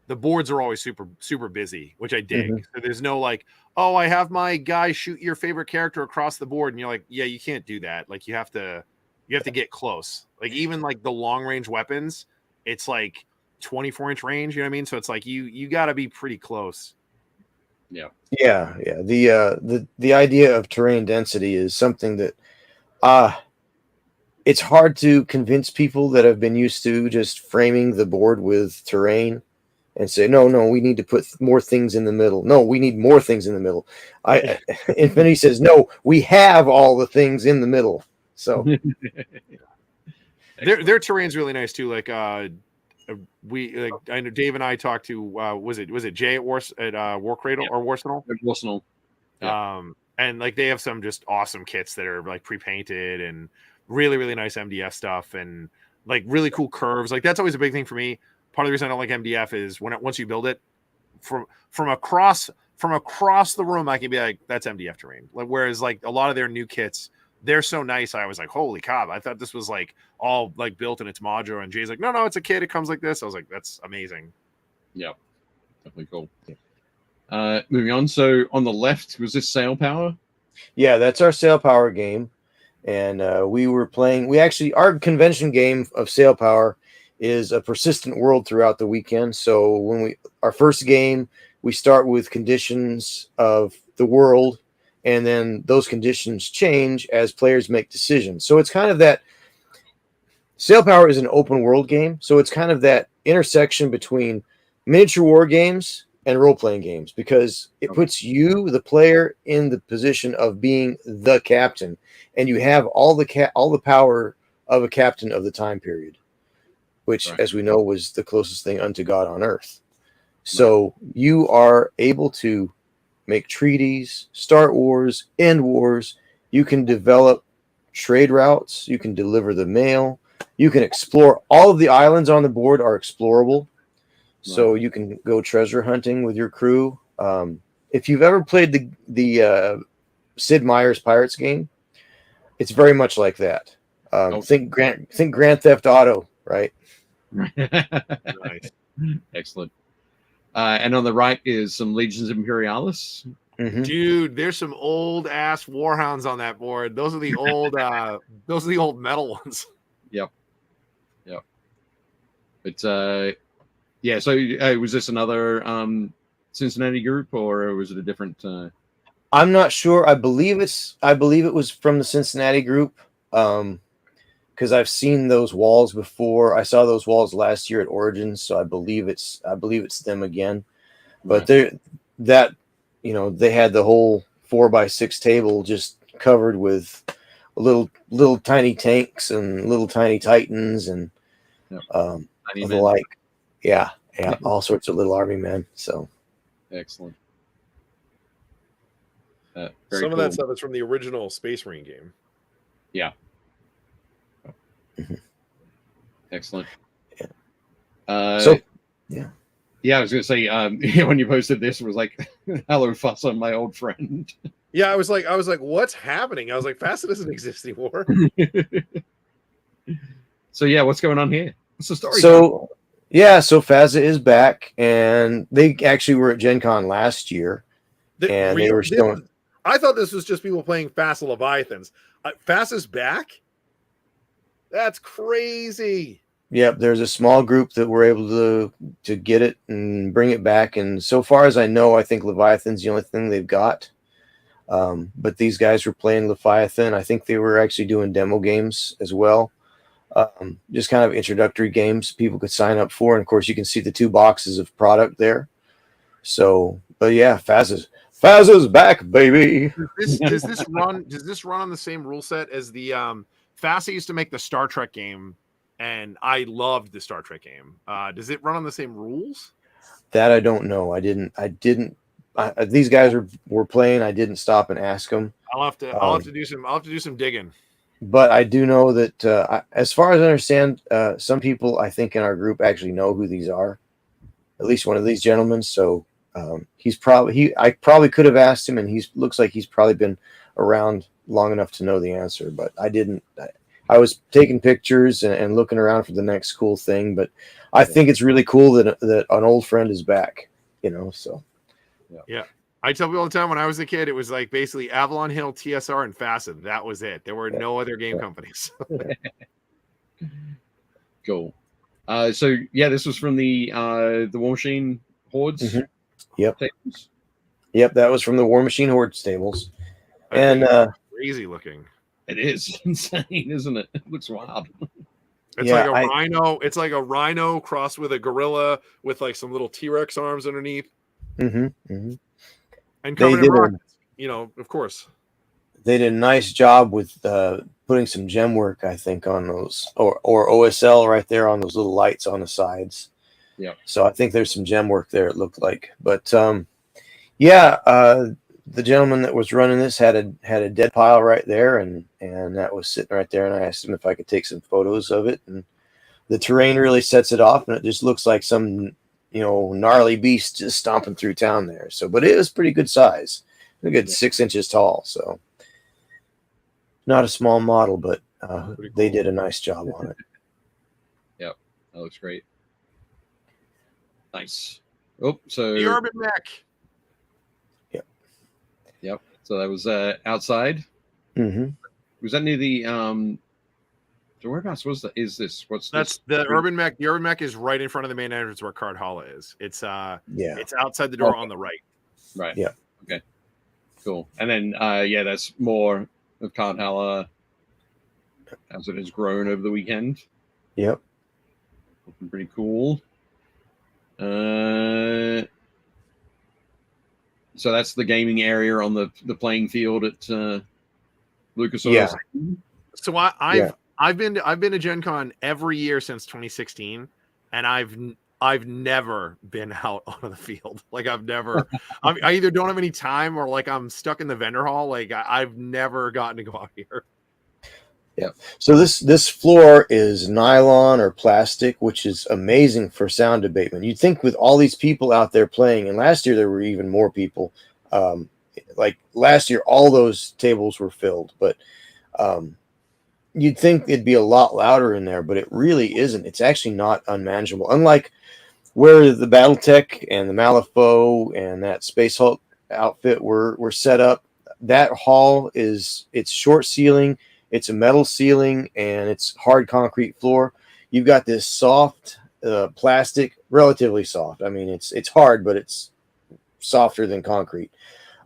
the boards are always super, super busy, which I dig. So there's no like, oh, I have my guy shoot your favorite character across the board. And you're like, yeah, you can't do that. Like you have to get close. Like even like the long range weapons, it's like 24-inch range. You know what I mean? So it's like, you gotta be pretty close. Yeah. The idea of terrain density is something that, it's hard to convince people that have been used to just framing the board with terrain and say, no, we need to put more things in the middle. No, we need more things in the middle. Infinity says, no, we have all the things in the middle. So their terrain's really nice too. Like I know Dave and I talked to was it Jay at War Cradle or Warsenal? Warsenal. Yeah. And like they have some just awesome kits that are like pre-painted and really, really nice MDF stuff and like really cool curves. Like that's always a big thing for me. Part of the reason I don't like MDF is once you build it from across the room, I can be like, that's MDF terrain. Like whereas like a lot of their new kits, they're so nice. I was like, holy cow! I thought this was like all like built and it's modular. And Jay's like, no, it's a kit. It comes like this. I was like, that's amazing. Yeah, definitely cool. Moving on. So on the left, was this Sail Power? Yeah, that's our Sail Power game. And we were playing, our convention game of Sail Power is a persistent world throughout the weekend. So when our first game, we start with conditions of the world, and then those conditions change as players make decisions. So it's kind of that, Sail Power is an open world game. So it's kind of that intersection between miniature war games and role-playing games, because it puts you, the player, in the position of being the captain, and you have all the power of a captain of the time period, which, as we know, was the closest thing unto God on earth. So you are able to make treaties, start wars, end wars. You can develop trade routes. You can deliver the mail. You can explore. All of the islands on the board are explorable. So you can go treasure hunting with your crew. If you've ever played the Sid Meier's Pirates game, it's very much like that. Think Grand Theft Auto, right? Nice. Excellent. And on the right is some Legions Imperialis. Mm-hmm. Dude, there's some old ass warhounds on that board. Those are the old metal ones. Yep. It's yeah. So was this another Cincinnati group, or was it a different? I'm not sure. I believe it was from the Cincinnati group. Because I've seen those walls before. I saw those walls last year at Origins, so I believe it's them again. But they had the whole 4x6 table just covered with little tiny tanks and little tiny titans and the like. Yeah, all sorts of little army men. So excellent. Some of that stuff is from the original Space Marine game. Yeah. Mm-hmm. Excellent. Yeah. I was going to say, when you posted this, it was like, "Hello, Fuss, I'm my old friend." Yeah, I was like, what's happening? I was like, Facet doesn't exist anymore. So yeah, what's going on here? What's the story? So Fazza is back, and they actually were at Gen Con last year, they were showing. I thought this was just people playing Facet Leviathans. Fazza's back. That's crazy. Yep, there's a small group that were able to get it and bring it back. And so far as I know, I think Leviathan's the only thing they've got. But these guys were playing Leviathan. I think they were actually doing demo games as well. Just kind of introductory games people could sign up for. And of course, you can see the 2 boxes of product there. So, but yeah, Fazza's back, baby. Does this run on the same rule set as the Fazza used to make the Star Trek game, and I loved the Star Trek game. Does it run on the same rules? That I don't know. I didn't. These guys were playing. I didn't stop and ask them. I'll have to do some digging. But I do know that, as far as I understand, some people I think in our group actually know who these are. At least one of these gentlemen. So I probably could have asked him, and looks like he's probably been around long enough to know the answer, but I didn't. I was taking pictures and looking around for the next cool thing, but I think it's really cool that an old friend is back, so. Yeah. I tell people all the time, when I was a kid, it was like basically Avalon Hill, TSR, and Facet. That was it. There were no other game companies. Cool. So yeah, this was from the War Machine Hordes. Mm-hmm. Yep. Tables. Yep, that was from the War Machine Horde stables. And crazy looking. It is insane, isn't it? It looks wild. It's Yeah, like a rhino. It's like a rhino crossed with a gorilla with like some little T-Rex arms underneath and and covered in rockets. You know, of course. they did a nice job with putting some gem work, I think, on those, or OSL right there on those little lights on the sides. Yeah. So I think there's some gem work there. It looked like, but yeah, the gentleman that was running this had a dead pile right there, and that was sitting right there. And I asked him if I could take some photos of it, and the terrain really sets it off, and it just looks like some gnarly beast just stomping through town there. So, but it was pretty good size, a good 6 inches tall. So, not a small model, but they did a nice job on it. Yep, that looks great. Nice. Oh, so The Urban Mech. Yep. So that was outside. Mm-hmm. Was that near the so whereabouts was that? Is this what's That's this? the Urban Mech? The Urban Mech is right in front of the main entrance where Card Hall is. It's it's outside the door on the right. Right. Yeah. Okay. Cool. And then yeah, that's more of Card Hall as it has grown over the weekend. Yep. Looking pretty cool. So that's the gaming area on the playing field at Lucas Oil. Yeah. So I've been to Gen Con every year since 2016, and I've never been out onto the field. Like I've never, I either don't have any time or like I'm stuck in the vendor hall. Like I've never gotten to go out here. Yeah. So this floor is nylon or plastic, which is amazing for sound abatement. You'd think with all these people out there playing, and last year there were even more people. Like last year, all those tables were filled, but you'd think it'd be a lot louder in there, but it really isn't. It's actually not unmanageable. Unlike where the BattleTech and the Malifaux and that Spacehulk outfit were set up, that hall it's short ceiling. It's a metal ceiling and it's hard concrete floor. You've got this soft plastic, relatively soft. I mean, it's hard, but it's softer than concrete.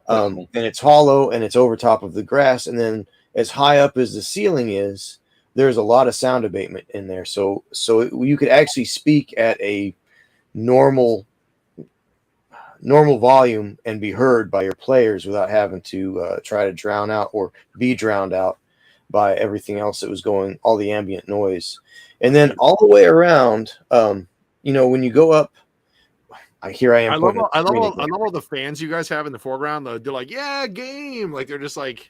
And it's hollow and it's over top of the grass. And then as high up as the ceiling is, there's a lot of sound abatement in there. So you could actually speak at a normal volume and be heard by your players without having to try to drown out or be drowned out by everything else that was going, all the ambient noise. And then all the way around, when you go up, I love all the fans you guys have in the foreground. They're like, yeah, game. Like they're just like,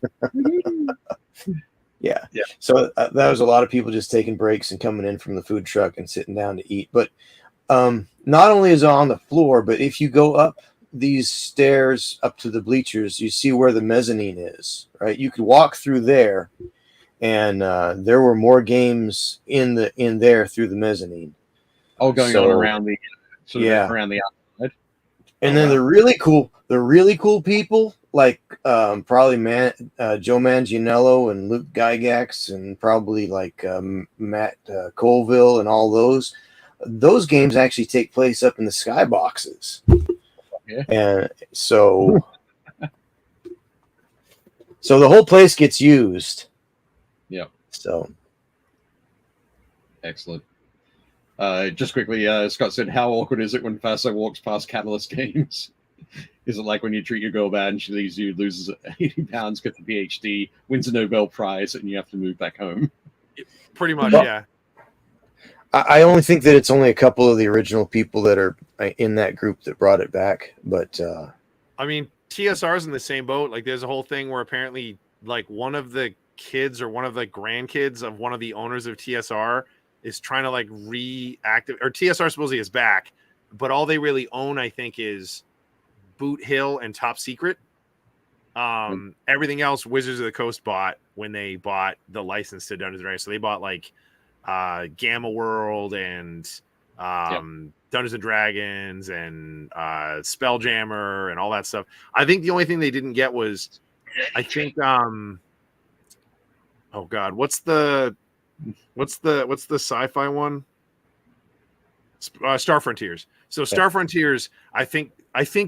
yeah. So that was a lot of people just taking breaks and coming in from the food truck and sitting down to eat. But not only is it on the floor, but if you go up these stairs up to the bleachers, you see where the mezzanine is, right? You could walk through there. And there were more games in there through the mezzanine. Oh, going on around the around the outside. And then the really cool people like probably Joe Manganiello and Luke Gygax and probably like Matt Colville and all those. Those games actually take place up in the skyboxes. Yeah. And so the whole place gets used. Yeah. So excellent. Just quickly, Scott said, "How awkward is it when Faso walks past Catalyst Games? Is it like when you treat your girl bad and she leaves you, loses 80 pounds, gets a PhD, wins a Nobel Prize, and you have to move back home?" Pretty much, yeah. I only think that it's only a couple of the original people that are in that group that brought it back, but I mean, TSR's in the same boat. Like, there's a whole thing where apparently, like, one of the kids or one of the grandkids of one of the owners of TSR is trying to like reactivate, or TSR supposedly is back, but all they really own, I think, is Boot Hill and Top Secret. Everything else Wizards of the Coast bought when they bought the license to Dungeons and Dragons. So they bought like Gamma World and Dungeons and Dragons and Spelljammer and all that stuff. I think the only thing they didn't get was, I think oh God, what's the sci-fi one? Star Frontiers. So Star Frontiers, I think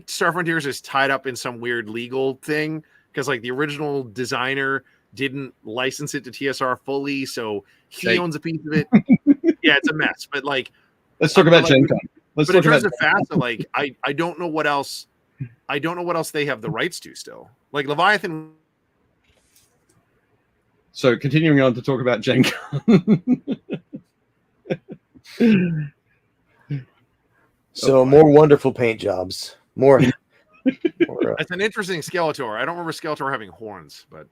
Star Frontiers is tied up in some weird legal thing because like the original designer didn't license it to TSR fully, so he Jake. owns a piece of it. Yeah, it's a mess. But like, Let's talk about like, Gencon. Let's but in talk terms about of FASA, like I don't know what else. I don't know what else they have the rights to still. Like Leviathan. So continuing on to talk about Gencon. So more wonderful paint jobs. More. It's an interesting Skeletor. I don't remember Skeletor having horns, but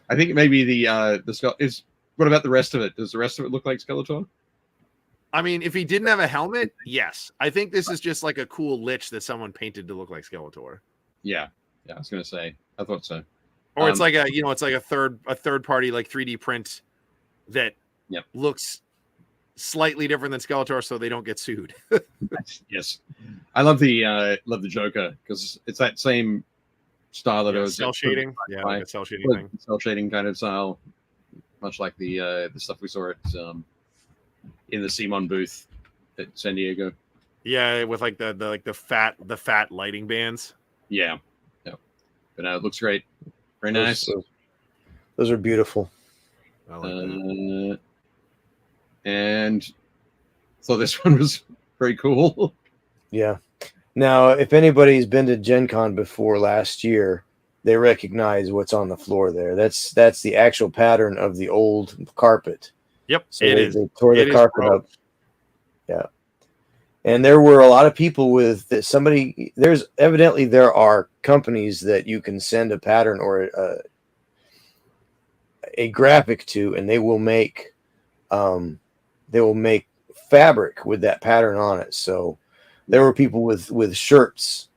I think maybe the skull is. What about the rest of it? Does the rest of it look like Skeletor? I mean, if he didn't have a helmet, yes. I think this is just like a cool lich that someone painted to look like Skeletor. Yeah, I was gonna say. I thought so. Or it's like it's like a third party like 3D print that looks slightly different than Skeletor, so they don't get sued. Yes, I love the Joker because it's that same style that it was cell shading. Yeah, like a cell shading thing. Cell shading kind of style, much like the stuff we saw at in the Simon booth at San Diego. Yeah, with like the fat lighting bands. Yeah. But it looks great. Very nice. Those are beautiful. I like that. And so this one was very cool. Yeah. Now, if anybody's been to Gen Con before last year, they recognize what's on the floor there. That's the actual pattern of the old carpet. Yep, so they tore the carpet up. Yeah. And there were a lot of people with that. There are companies that you can send a pattern or a graphic to, and they will make fabric with that pattern on it. So there were people with shirts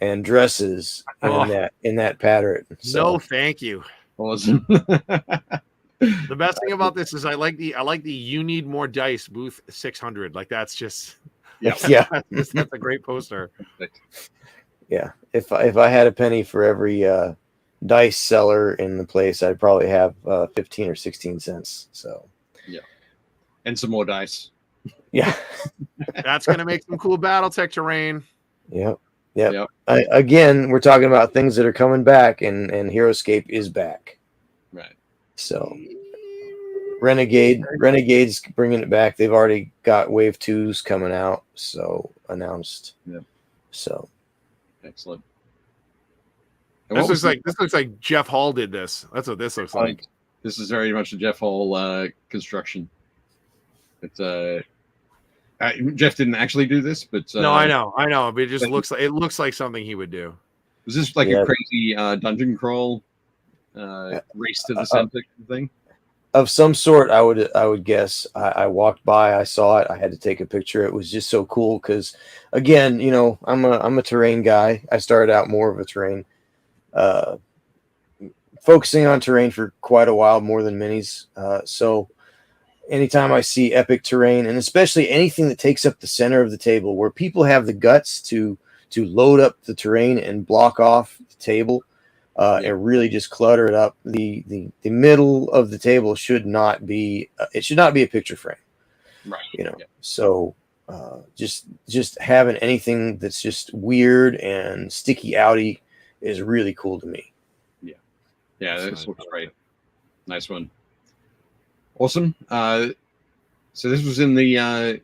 and dresses in that pattern. So. No, thank you. Awesome. The best thing about this is I like the you need more dice booth 600. Like that's just that's a great poster. Yeah, if I had a penny for every dice seller in the place, I'd probably have 15 or 16 cents. So and some more dice. Yeah, that's gonna make some cool BattleTech terrain. Yep. Again, we're talking about things that are coming back, and HeroScape is back. Right. So Renegade's bringing it back. They've already got Wave 2s coming out, so announced. Yeah. So excellent. This looks like Jeff Hall did this. That's what this looks like. This is very much a Jeff Hall construction. It's Jeff didn't actually do this, but no, I know, but it just looks like something he would do. Was this like a crazy dungeon crawl race to the center thing? Of some sort, I would guess. I walked by, I saw it, I had to take a picture. It was just so cool because, again, I'm a terrain guy. I started out more of a terrain, focusing on terrain for quite a while, more than minis. So anytime I see epic terrain, and especially anything that takes up the center of the table, where people have the guts to load up the terrain and block off the table. And really just clutter it up. The middle of the table should not be. It should not be a picture frame, right? So just having anything that's just weird and sticky outy is really cool to me. Yeah, this looks great. Nice one. Awesome. So this was in the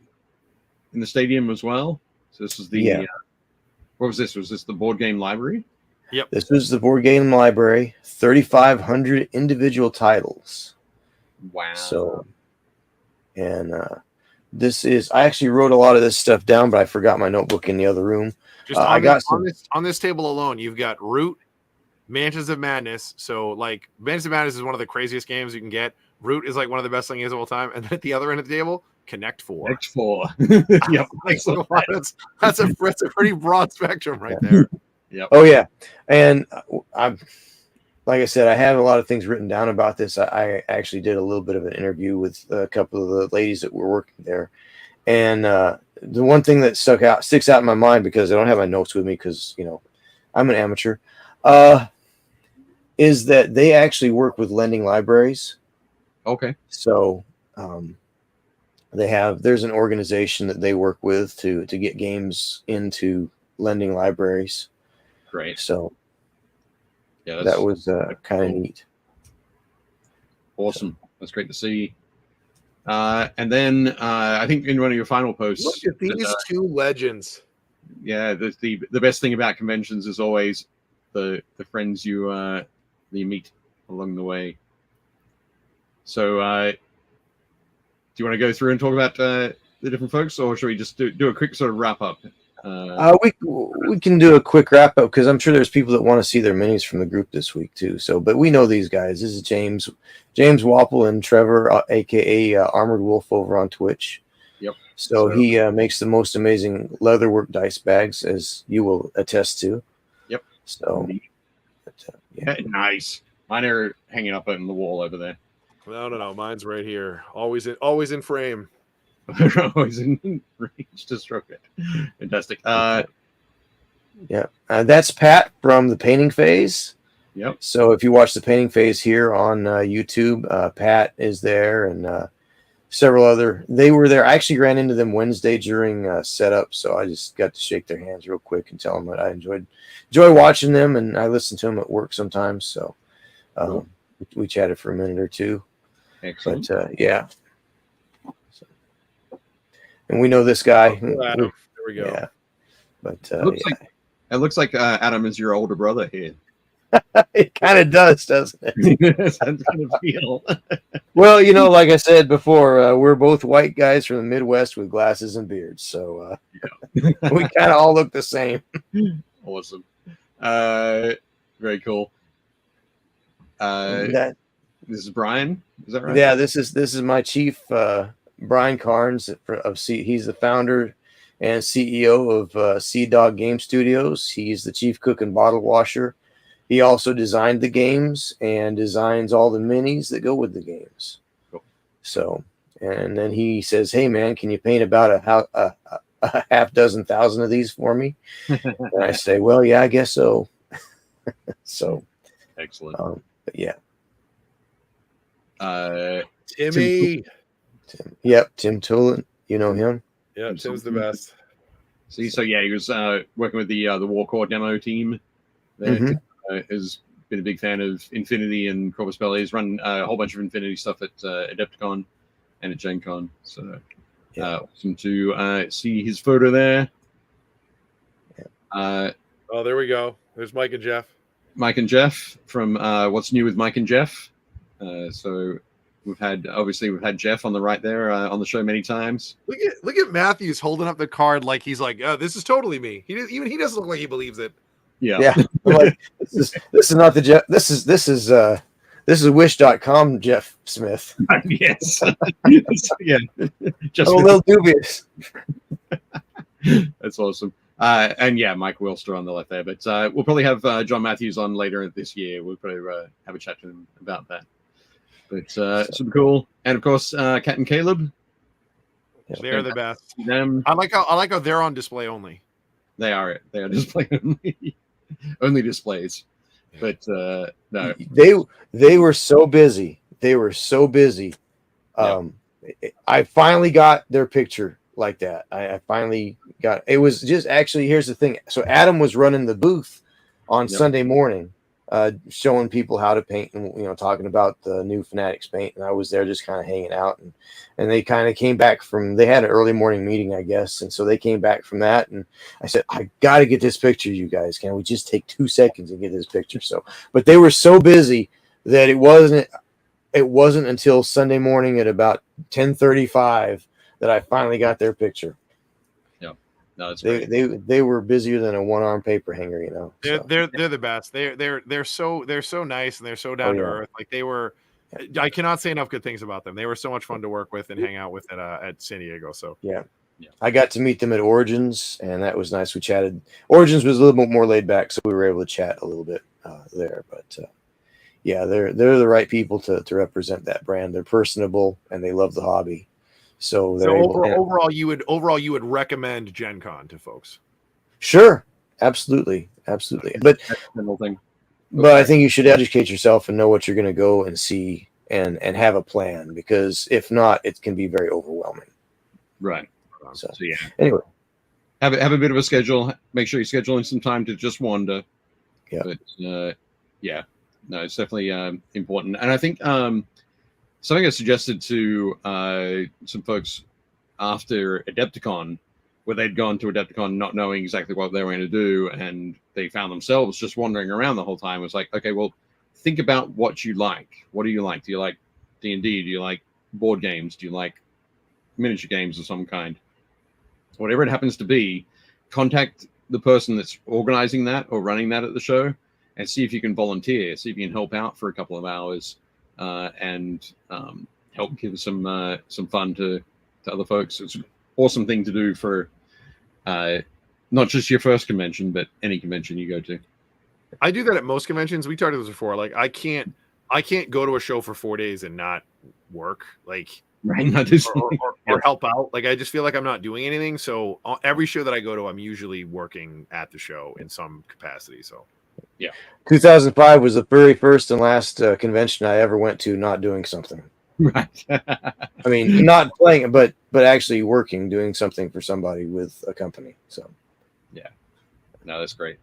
stadium as well. So this was the what was this? Was this the board game library? Yep. This was the board game library, 3,500 individual titles. Wow. So, and this is, I actually wrote a lot of this stuff down, but I forgot my notebook in the other room. Just on this table alone, you've got Root, Mansions of Madness. So like Mansions of Madness is one of the craziest games you can get. Root is like one of the best things of all time. And then at the other end of the table, Connect 4. Connect 4. Yep. That's a pretty broad spectrum right there. Yep. Oh yeah, and I'm like I said, I have a lot of things written down about this. I actually did a little bit of an interview with a couple of the ladies that were working there, and the one thing that sticks out in my mind, because I don't have my notes with me because I'm an amateur, is that they actually work with lending libraries. Okay. So there's an organization that they work with to get games into lending libraries. Great. So, Yeah, that was kind of neat. Awesome. That's great to see. And then I think in one of your final posts, Look at these two legends. Yeah, the best thing about conventions is always the friends you meet along the way. So, do you want to go through and talk about the different folks, or should we just do a quick sort of wrap up? We can do a quick wrap up because I'm sure there's people that want to see their minis from the group this week too. So, but we know these guys. This is James Wapple and Trevor, aka Armored Wolf, over on Twitch. Yep. So he makes the most amazing leatherwork dice bags, as you will attest to. Yep. So, yeah, nice. Mine are hanging up on the wall over there. No. Mine's right here. Always in frame. Always in range to stroke it. Fantastic. That's Pat from the painting phase. Yep. So if you watch the painting phase here on YouTube, Pat is there, and several other. They were there. I actually ran into them Wednesday during setup, so I just got to shake their hands real quick and tell them that I enjoy watching them, and I listen to them at work sometimes. So Cool. we chatted for a minute or two. Excellent. But yeah. So, and we know this guy. There we go. Yeah. But it looks like Adam is your older brother here. it kind of does, doesn't it? That's kind of feel. Well, like I said before, we're both white guys from the Midwest with glasses and beards, so we kind of all look the same. Awesome. Very cool. This is Brian. Is that right? Yeah, this is my chief, Brian Carnes he's the founder and CEO of Sea Dog Game Studios. He's the chief cook and bottle washer. He also designed the games and designs all the minis that go with the games. Cool. So, and then he says, "Hey man, can you paint about a half dozen thousand of these for me?" And I say, "Well, yeah, I guess so." So, excellent. But yeah. Timmy. Tim Tulin. You know him? Yeah, Tim's the best. See, so yeah, he was working with the Warcore demo team. That has been a big fan of Infinity and Corpus Belli. He's run a whole bunch of Infinity stuff at Adepticon and at Gencon. So awesome to see his photo there. Oh, there we go. There's Mike and Jeff. Mike and Jeff from What's New with Mike and Jeff. So we've had Jeff on the right there on the show many times. Look at Matthews holding up the card like he's like, oh, this is totally me. He doesn't look like he believes it. Yeah. I'm like, this is not the Jeff. This is Wish.com Jeff Smith. Yes. Yeah. Just a little dubious. That's awesome. And yeah, Mike Wilster on the left there. But we'll probably have John Matthews on later this year. We'll probably have a chat to him about that. But super cool. And of course, Kat and Caleb. They're the best. Them. I like how they're on display only. They are display only. Only displays. But no. They were so busy. I finally got their picture like that. I finally got it. Was just actually, here's the thing. So Adam was running the booth on Sunday morning, showing people how to paint and talking about the new Fanatics paint, and I was there just kind of hanging out, and they kind of came back they had an early morning meeting, I guess, and so they came back from that, and I said, I got to get this picture, you guys. Can we just take 2 seconds and get this picture? So, but they were so busy that it wasn't until Sunday morning at about 10:35 that I finally got their picture. Yeah, no, it's they were busier than a one-arm paper hanger, They're the best. They're so nice, and they're so down to earth. Like they were, I cannot say enough good things about them. They were so much fun to work with and hang out with at San Diego. So yeah. I got to meet them at Origins, and that was nice. We chatted. Origins was a little bit more laid back, so we were able to chat a little bit there. But yeah, they're the right people to represent that brand. They're personable and they love the hobby. So overall, you would recommend Gen Con to folks. Sure, absolutely. But I think you should educate yourself and know what you're going to go and see and have a plan, because if not, it can be very overwhelming. Right. So yeah. Anyway, have a bit of a schedule. Make sure you schedule in some time to just wander. Yeah. But Yeah, no, it's definitely important. And I think something I suggested to some folks after Adepticon, where they'd gone to Adepticon not knowing exactly what they were going to do, and they found themselves just wandering around the whole time. It was like, okay, well, think about what you like. What do you like? Do you like D&D? Do you like board games? Do you like miniature games of some kind? Whatever it happens to be, contact the person that's organizing that or running that at the show and see if you can volunteer, see if you can help out for a couple of hours and help give some fun to other folks. It's an awesome thing to do for not just your first convention, but any convention you go to. I do that at most conventions. We talked about this before. Like I can't go to a show for 4 days and not work. Like Right. Or help out. Like I just feel like I'm not doing anything. So every show that I go to, I'm usually working at the show in some capacity. So yeah, 2005 was the very first and last convention I ever went to not doing something. Right. I mean, not playing, but actually working, doing something for somebody with a company. So yeah, no, that's great,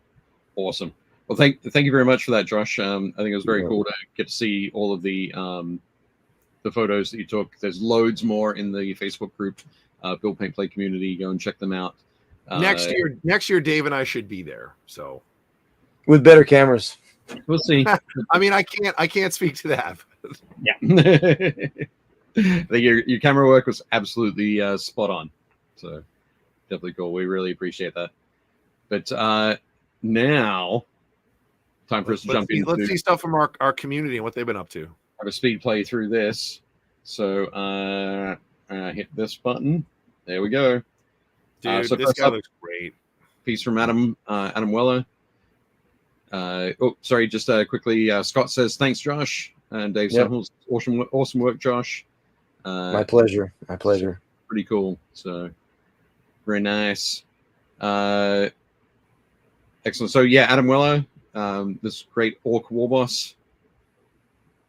awesome. Well, thank you very much for that, Josh. I think it was very cool to get to see all of the photos that you took. There's loads more in the Facebook group, Build Paint Play community. Go and check them out. Next year, Dave and I should be there. So with better cameras, we'll see. I mean, I can't speak to that. Yeah, your camera work was absolutely spot on. So definitely cool. We really appreciate that. But now, time for us to jump in. Let's see stuff from our community and what they've been up to. Have a speed play through this. So hit this button. There we go. Dude, so this guy looks great. Piece from Adam Weller. Sorry, just quickly, Scott says, thanks, Josh. And Dave says, awesome work, Josh. My pleasure. My pleasure. Pretty cool. So very nice. Excellent. So yeah, Adam Weller, this great orc war boss.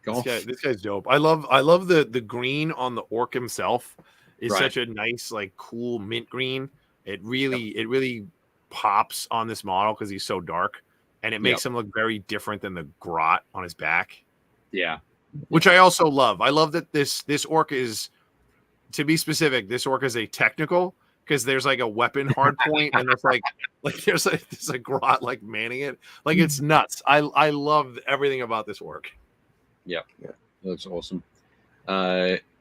This guy's dope. I love the green on the orc himself is such a nice, like, cool mint green. It really pops on this model because he's so dark, and it makes him look very different than the grot on his back. Yeah, which I also love. I love that this orc is, to be specific, this orc is a technical, because there's like a weapon hard point, and there's like there's a grot like manning it. Like, it's nuts. I love everything about this orc. Yeah, that looks awesome.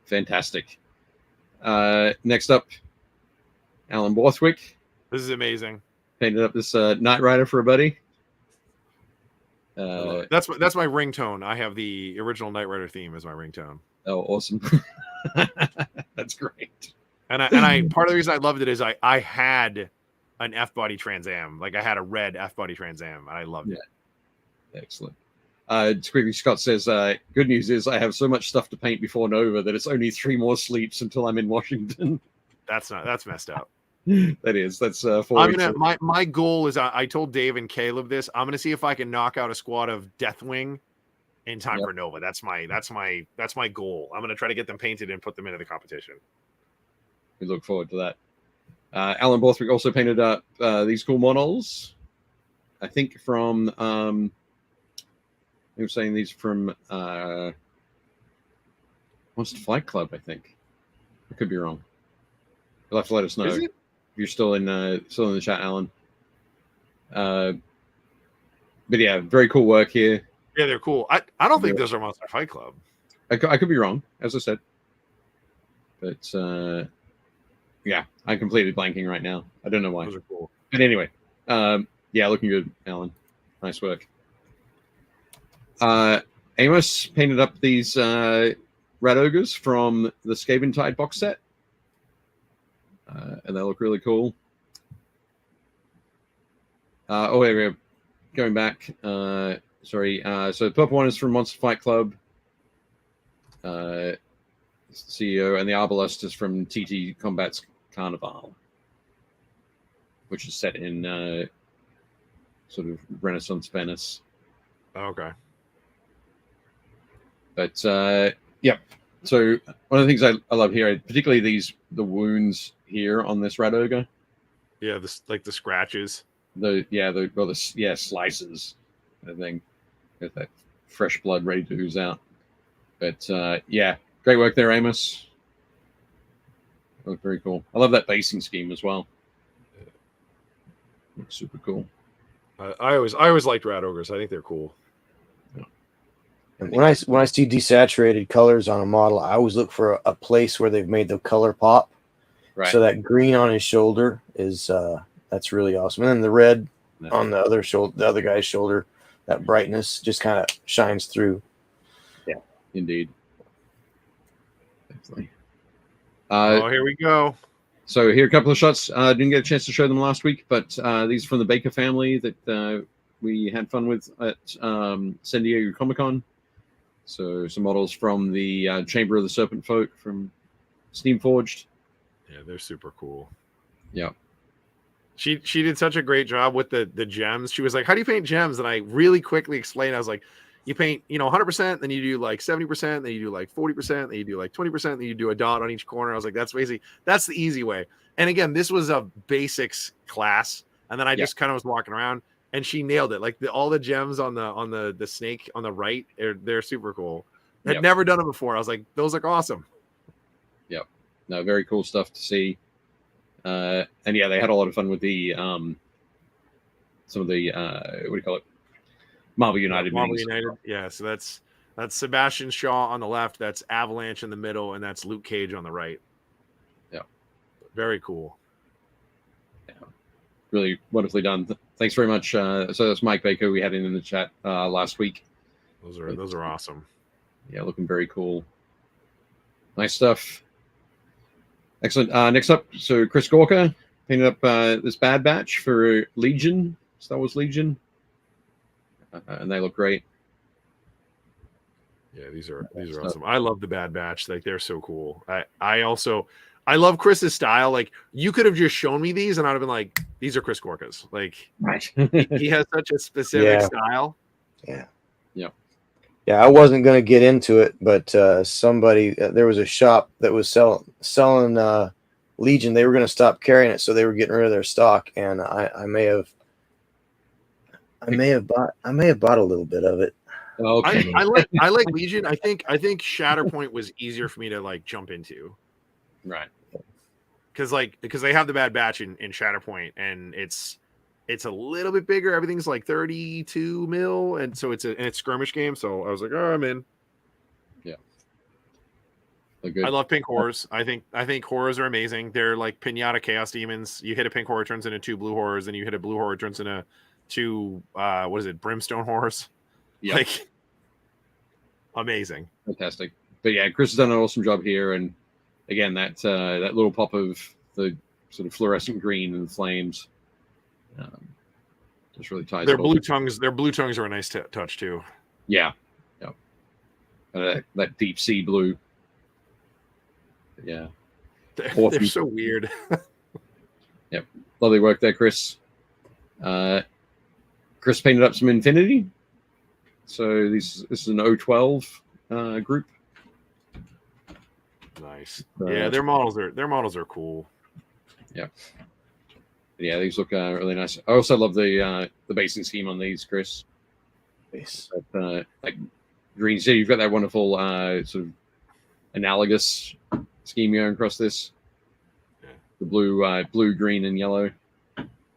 Fantastic. Next up, Alan Borthwick. This is amazing. Painted up this Knight Rider for a buddy. That's my ringtone. I have the original Knight Rider theme as my ringtone. Oh, awesome. That's great. And I part of the reason I loved it is I had an F-body Trans Am. Like, I had a red F-body Trans Am, and I loved it. Excellent. Quickly, Scott says, good news is I have so much stuff to paint before Nova that it's only 3 more sleeps until I'm in Washington. That's messed up. That's 4 weeks. My goal is, I told Dave and Caleb this. I'm gonna see if I can knock out a squad of Deathwing in time for Nova. That's my goal. I'm gonna try to get them painted and put them into the competition. We look forward to that. Alan Borthwick also painted up these cool models. I think from he was saying these from Monster Fight Club, I think. I could be wrong. You'll have to let us know if you're still in the chat, Alan. But yeah, very cool work here. Yeah, they're cool. I don't think those are Monster Fight Club. I could be wrong, as I said. But yeah, I'm completely blanking right now. I don't know why. Those are cool. But anyway, yeah, looking good, Alan. Nice work. Amos painted up these Rat Ogres from the Skaven Tide box set. And they look really cool. Here we go. Going back. Sorry. So the purple one is from Monster Fight Club. CEO, and the Arbalest is from TT Combat's Carnival, which is set in sort of Renaissance Venice. Okay. But yeah, so one of the things I love here, particularly the wounds here on this Rat Ogre. Yeah, like the scratches. The slices, I think. Got that fresh blood ready to ooze out. But yeah, great work there, Amos. Look very cool. I love that basing scheme as well. Looks super cool. I always liked rat ogres. I think they're cool. And when I see desaturated colors on a model, I always look for a place where they've made the color pop. Right. So that green on his shoulder is that's really awesome. And then the red on the other shoulder, the other guy's shoulder, that brightness just kind of shines through. Yeah, indeed. Definitely. Here we go. So here are a couple of shots. Didn't get a chance to show them last week, but these are from the Baker family that we had fun with at San Diego Comic-Con. So some models from the Chamber of the Serpent Folk from Steamforged. Yeah, they're super cool. Yeah. She did such a great job with the gems. She was like, how do you paint gems? And I really quickly explained. I was like, you paint, 100%, then you do like 70%, then you do like 40%, then you do like 20%, then you do a dot on each corner. I was like, that's the easy way. And again, this was a basics class. And then I just kind of was walking around and she nailed it. Like all the gems on the snake on the right, they're super cool. I'd never done it before. I was like, those look awesome. Yep. No, very cool stuff to see. And yeah, they had a lot of fun with the some of the what do you call it? Marvel United. Marvel United. Yeah, so that's Sebastian Shaw on the left, that's Avalanche in the middle, and that's Luke Cage on the right. Yeah. Very cool. Yeah. Really wonderfully done. Thanks very much. So that's Mike Baker we had in the chat last week. Those are awesome. Yeah, looking very cool. Nice stuff. Excellent. Next up, so Chris Gorka painted up this Bad Batch for Legion, Star Wars Legion. And they look great. Yeah, these are awesome. I love the Bad Batch. Like they're so cool. I love Chris's style. Like you could have just shown me these and I'd have been like, these are Chris Gorka's. Like he has such a specific style. Yeah. Yeah. Yeah, I wasn't going to get into it, but somebody, there was a shop that was selling Legion. They were going to stop carrying it, so they were getting rid of their stock, and I may have bought a little bit of it. Okay. I like Legion. I think Shatterpoint was easier for me to like jump into. Right. Because they have the Bad Batch in Shatterpoint, and it's a little bit bigger. Everything's like 32 mil, and so it's skirmish game. So I was like, oh, I'm in. Yeah. I love pink horrors. I think horrors are amazing. They're like pinata chaos demons. You hit a pink horror, it turns into 2 blue horrors, and you hit a blue horror, it turns into 2 brimstone horrors. Yeah. Like amazing. Fantastic. But yeah, Chris has done an awesome job here, and again that little pop of the sort of fluorescent green and flames just really ties their it blue all. tongues. Their blue tongues are a nice touch too. Yeah. That deep sea blue. Yeah. They're so weird. Yep. Lovely work there, Chris. Chris painted up some Infinity. So this is an 012 group. Nice. Yeah, their models are cool. Yeah. Yeah, these look really nice. I also love the basing scheme on these, Chris. Nice. Like green. So you've got that wonderful sort of analogous scheme going across this. Yeah. The blue, green, and yellow.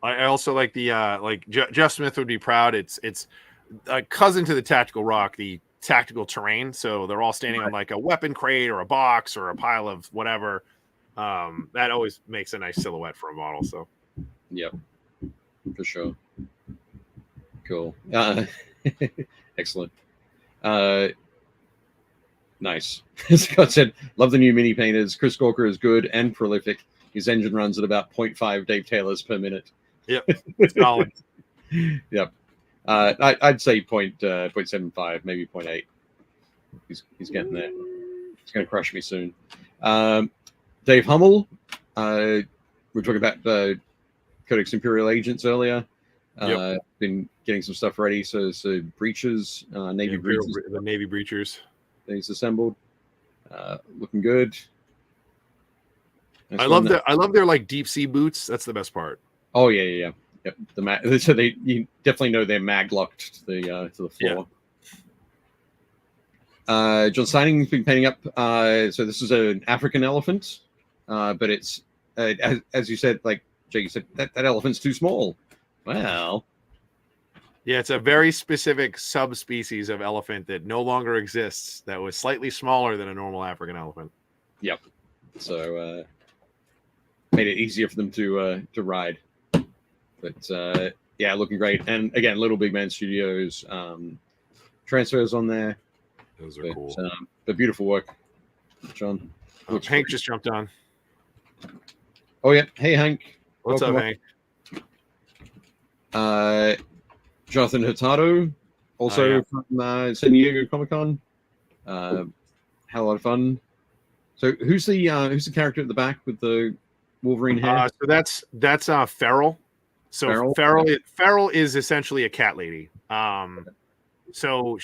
I also like the Jeff Smith would be proud. It's a cousin to the Tactical Rock, the tactical terrain. So they're all standing on like a weapon crate or a box or a pile of whatever. That always makes a nice silhouette for a model. So. Yep, for sure. Cool. Excellent. Nice. Scott said, love the new mini painters. Chris Gorka is good and prolific. His engine runs at about 0.5 Dave Taylors per minute. Yep, solid. Yep. I'd say 0.75, maybe 0.8. He's getting there. He's going to crush me soon. Dave Hummel. We're talking about Codex Imperial agents earlier. Been getting some stuff ready. So breaches, Navy breaches. The Navy breachers. He's assembled. Looking good. I love their like deep sea boots. That's the best part. Oh yeah. Yep. So you definitely know they're mag locked to the floor. John Steining's been painting up. So this is an African elephant, but it's as you said, like Jake said, that elephant's too small. Well, Yeah, it's a very specific subspecies of elephant that no longer exists. That was slightly smaller than a normal African elephant. yep. So made it easier for them to ride. But yeah, looking great. And again, Little Big Man Studios transfers on there. Those are cool. But beautiful work, John. Hank just jumped on. Oh yeah, hey Hank. What's Welcome up, Hank? Jonathan Hurtado, also from San Diego Comic Con. Had a lot of fun. So who's the character at the back with the Wolverine hair? So that's Feral. So Feral is essentially a cat lady. So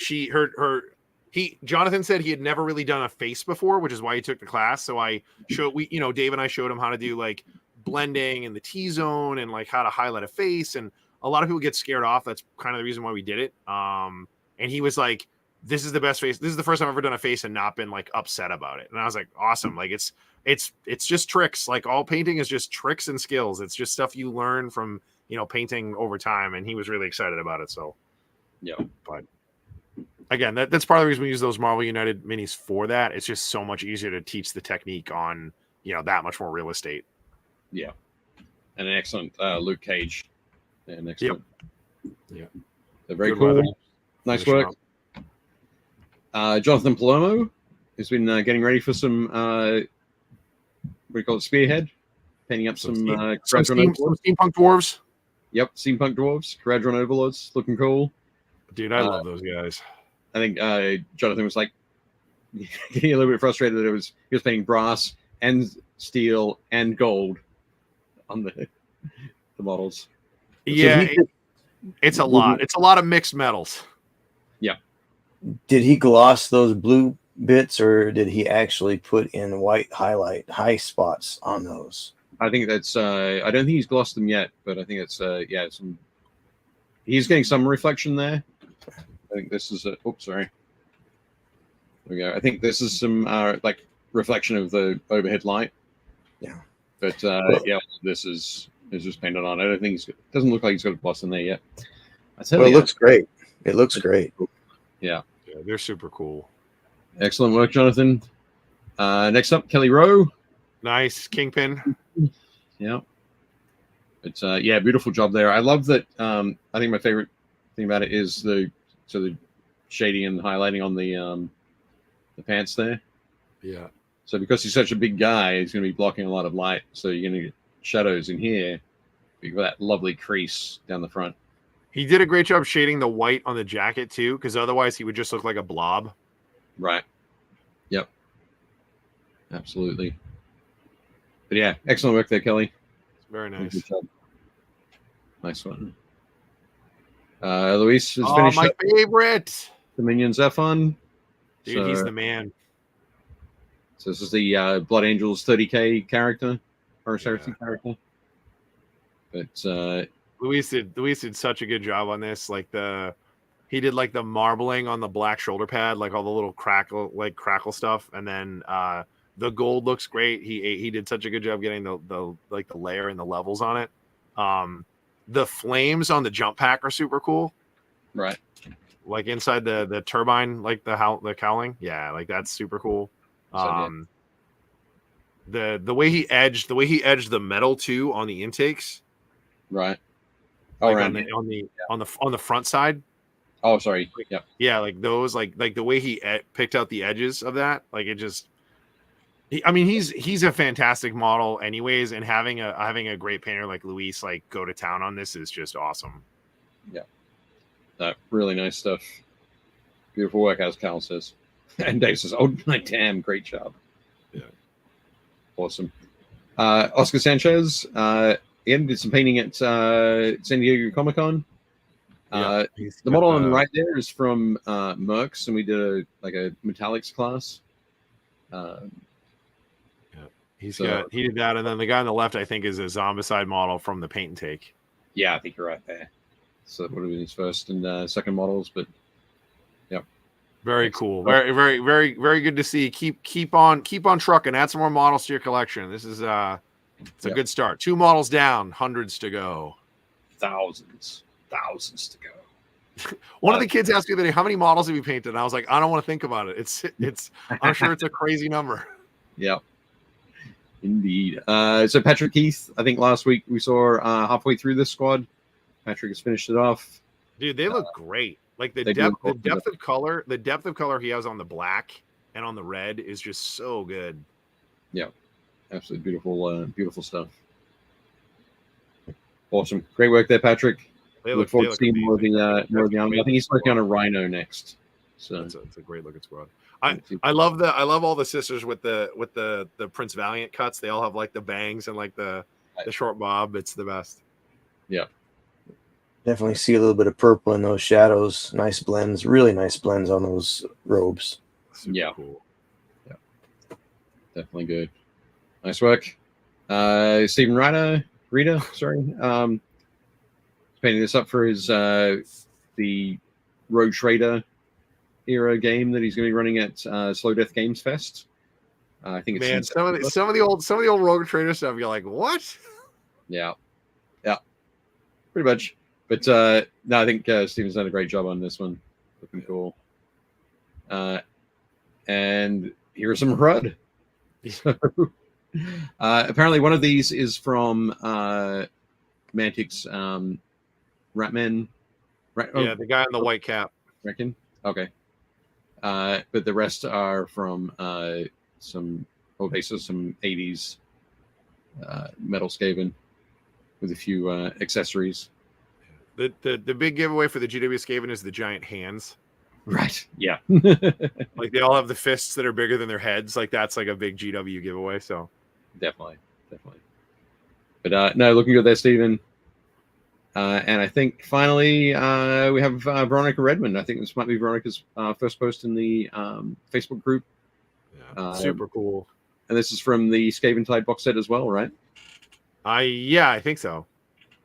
Jonathan said he had never really done a face before, which is why he took the class. So Dave and I showed him how to do like blending and the T-zone and like how to highlight a face. And a lot of people get scared off. That's kind of the reason why we did it. And he was like, this is the best face. This is the first time I've ever done a face and not been like upset about it. And I was like, awesome. Like it's just tricks. Like all painting is just tricks and skills. It's just stuff you learn from, painting over time. And he was really excited about it. So yeah, but again, that's part of the reason we use those Marvel United minis for that. It's just so much easier to teach the technique on, that much more real estate. Yeah. And an excellent Luke Cage. Yeah, next one. Yeah. They're very Good cool. weather. Nice work. Jonathan Palomo has been getting ready for some what do you call it, Spearhead, painting up some steampunk dwarves. Yep, steampunk dwarves, Caradron Overlords, looking cool. Dude, I love those guys. I think Jonathan was like getting a little bit frustrated that he was painting brass and steel and gold on the models. Yeah, it's a lot. It's a lot of mixed metals. Yeah. Did he gloss those blue bits, or did he actually put in white high spots on those? I think that's. I don't think he's glossed them yet, but I think it's. He's getting some reflection there. I think this is. Oops, sorry. There we go. I think this is some like reflection of the overhead light. Yeah. But this is just painted on. I don't think doesn't look like he's got a gloss in there yet. It looks great. It looks great. Yeah. Yeah, they're super cool. Excellent work, Jonathan. Next up, Kelly Rowe. Nice Kingpin. Yeah. It's beautiful job there. I love that. I think my favorite thing about it is the shading and highlighting on the pants there. Yeah. So because he's such a big guy, he's going to be blocking a lot of light. So you're going to get shadows in here. You've got that lovely crease down the front. He did a great job shading the white on the jacket too, because otherwise he would just look like a blob. Right. Yep. Absolutely. But yeah, excellent work there, Kelly. Very nice. Good job. Nice one. Luis has Oh, finished my up favorite. the Minion Zephon. Dude, he's the man. So this is the Blood Angels 30K character, or Heresy character. But Luis did such a good job on this. Like he did like the marbling on the black shoulder pad, like all the little crackle stuff, and then the gold looks great. He did such a good job getting the layer and the levels on it. The flames on the jump pack are super cool. Right. Like inside the turbine, like the cowling. Yeah, like that's super cool. The way he edged the metal too on the intakes. Right. Like on the front side. Oh, sorry. Yep. Yeah, like those, like the way he picked out the edges of that, like it just. He's a fantastic model, anyways, and having a great painter like Luis like go to town on this is just awesome. Yeah, really nice stuff. Beautiful work, as Cal says, and Dave says, "Oh my damn, great job." Yeah, awesome. Oscar Sanchez again did some painting at San Diego Comic Con. The model on the right there is from Mercs, and we did a metallics class. He did that, and then the guy on the left, I think, is a Zombicide model from the Paint and Take. Yeah, I think you're right there. So that would have been his first and second models, but yeah. Very cool. Very good to see. Keep on trucking. Add some more models to your collection. This is it's a good start. 2 models down, hundreds to go. Thousands to go. One of the kids asked me the other day, how many models have you painted? And I was like, I don't want to think about it. It's I'm sure it's a crazy number. Yep. Indeed. So Patrick Keith, I think last week we saw halfway through this squad. Patrick has finished it off. Dude, they look great. Like the depth of color he has on the black and on the red is just so good. Yeah. Absolutely beautiful stuff. Awesome. Great work there, Patrick. Look forward to seeing more of the army. I think he's working on a Rhino next. So it's a great looking squad. I love all the sisters with the Prince Valiant cuts. They all have like the bangs and like the short bob. It's the best. Yeah. Definitely see a little bit of purple in those shadows. Nice blends, really nice blends on those robes. Super cool. Yeah. Definitely good. Nice work. Stephen Rita, sorry. Painting this up for his the Rogue Trader era game that he's going to be running at Slow Death Games Fest. I think it's some of the old Rogue Trader stuff. You're like, what? Yeah, pretty much. But no, I think Steven's done a great job on this one. Looking cool. And here's some HUD. So, apparently, one of these is from Mantic's Ratman. The guy in the white cap. Reckon? Okay. But the rest are from some 80s metal Skaven with a few accessories. The big giveaway for the GW Skaven is the giant hands. Right. Yeah. Like they all have the fists that are bigger than their heads. Like that's like a big GW giveaway. So definitely. But no, looking good there, Stephen. And I think finally we have Veronica Redmond. I think this might be Veronica's first post in the Facebook group. Yeah, super cool. And this is from the Skaventide box set as well, right? I think so.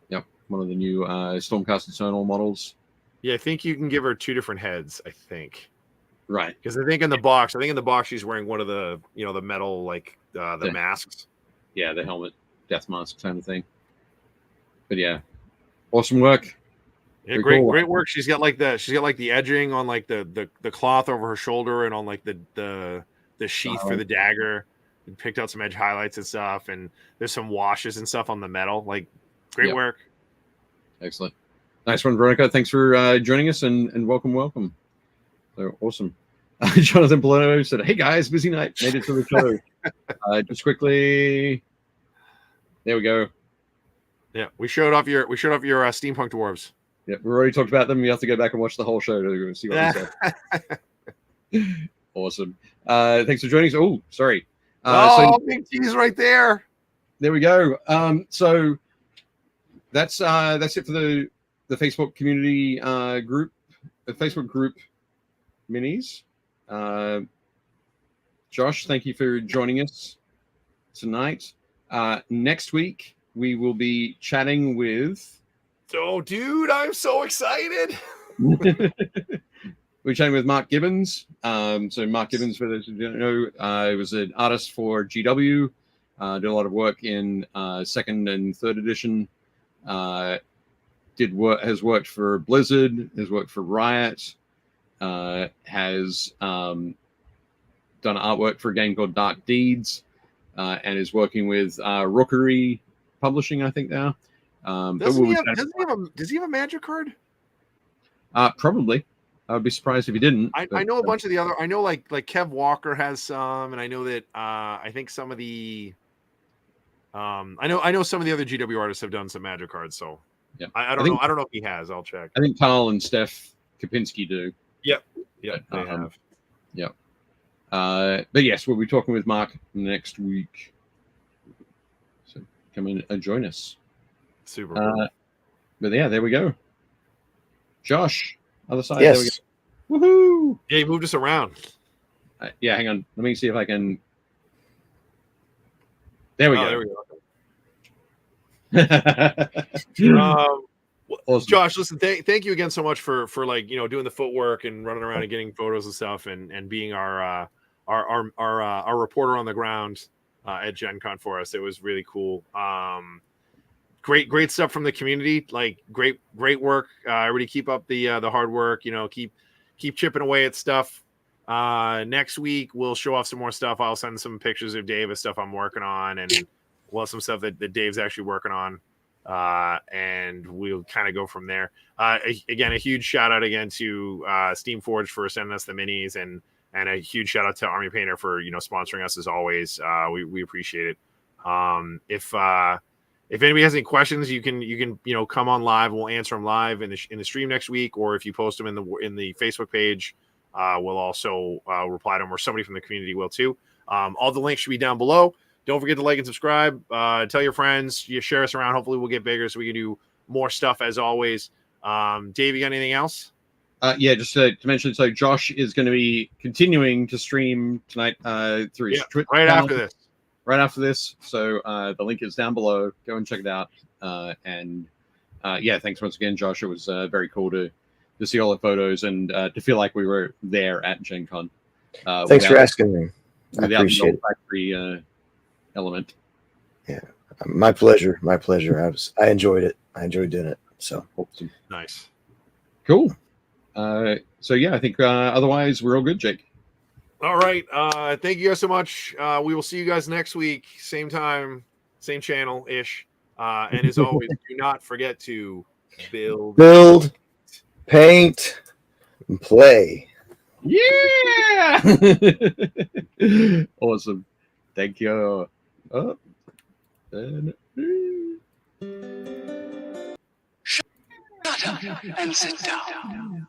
Yep, one of the new Stormcast Eternal models. Yeah, I think you can give her 2 different heads. I think. Right. Because I think in the box, she's wearing one of the the metal like the masks. Yeah, the helmet, death mask kind of thing. But yeah. Awesome work. Yeah, great work. She's got like the edging on like the cloth over her shoulder and on like the sheath for the dagger. And picked out some edge highlights and stuff, and there's some washes and stuff on the metal. Like great work. Excellent. Nice one, Veronica. Thanks for joining us and welcome. So awesome. Jonathan Palermo said, "Hey guys, busy night. Made it to the show. Just quickly. There we go. Yeah, we showed off your steampunk dwarves. Yeah, we already talked about them. You have to go back and watch the whole show to see what we said. Awesome. Thanks for joining us. Oh, sorry. Big cheese right there. There we go. So that's it for the Facebook community group, the Facebook group minis. Josh, thank you for joining us tonight. Next week we will be chatting with. Oh, dude, I'm so excited. We're chatting with Mark Gibbons. So Mark Gibbons, for those who don't know, was an artist for GW. Did a lot of work in 2nd and 3rd edition. Has worked for Blizzard. Has worked for Riot. Has done artwork for a game called Dark Deeds, and is working with Rookery Publishing, I think now. Does he have a magic card? Probably. I would be surprised if he didn't. I know a bunch of the other. I know like Kev Walker has some, and I know that I think some of the. I know some of the other GW artists have done some magic cards. So yeah, I don't know. I don't know if he has. I'll check. I think Carl and Steph Kapinski do. Yep. Yeah, they have. Yep. But yes, we'll be talking with Mark next week. So come in and join us. Super cool. But yeah, there we go. Josh, other side. Yes. There we go. Woohoo! Yeah, he moved us around. Yeah, hang on. Let me see if I can. There we go. There we go. Awesome. Josh, listen, thank you again so much for like, you know, doing the footwork and running around and getting photos and stuff, and being our reporter on the ground at Gen Con for us. It was really cool. Great stuff from the community. Like great work. Everybody keep up the hard work. You know, keep chipping away at stuff. Next week we'll show off some more stuff. I'll send some pictures of Dave of stuff I'm working on, and we'll have some stuff that Dave's actually working on. And we'll kind of go from there. Again, a huge shout out again to Steamforge for sending us the minis, and a huge shout out to Army Painter for, you know, sponsoring us as always. We appreciate it. If anybody has any questions, you can you know, come on live. We'll answer them live in the stream next week, or if you post them in the Facebook page, we'll also reply to them, or somebody from the community will too. All the links should be down below. Don't forget to like and subscribe. Tell your friends. You share us around. Hopefully, we'll get bigger so we can do more stuff as always. Dave, you got anything else? Yeah, just to mention, so Josh is going to be continuing to stream tonight through his Twitter right channel. after this. Right after this. So the link is down below. Go and check it out. Yeah, thanks once again, Josh. It was very cool to see all the photos and to feel like we were there at Gen Con. Thanks for asking me. I appreciate it. Factory element. Yeah, my pleasure. I enjoyed it. I enjoyed doing it. So awesome. Nice. Cool. So yeah, I think otherwise we're all good, Jake. All right. Thank you guys so much. We will see you guys next week, same time, same channel ish. And as always, do not forget to build, paint, and play. Yeah. Awesome. Thank you. Shut up and sit down.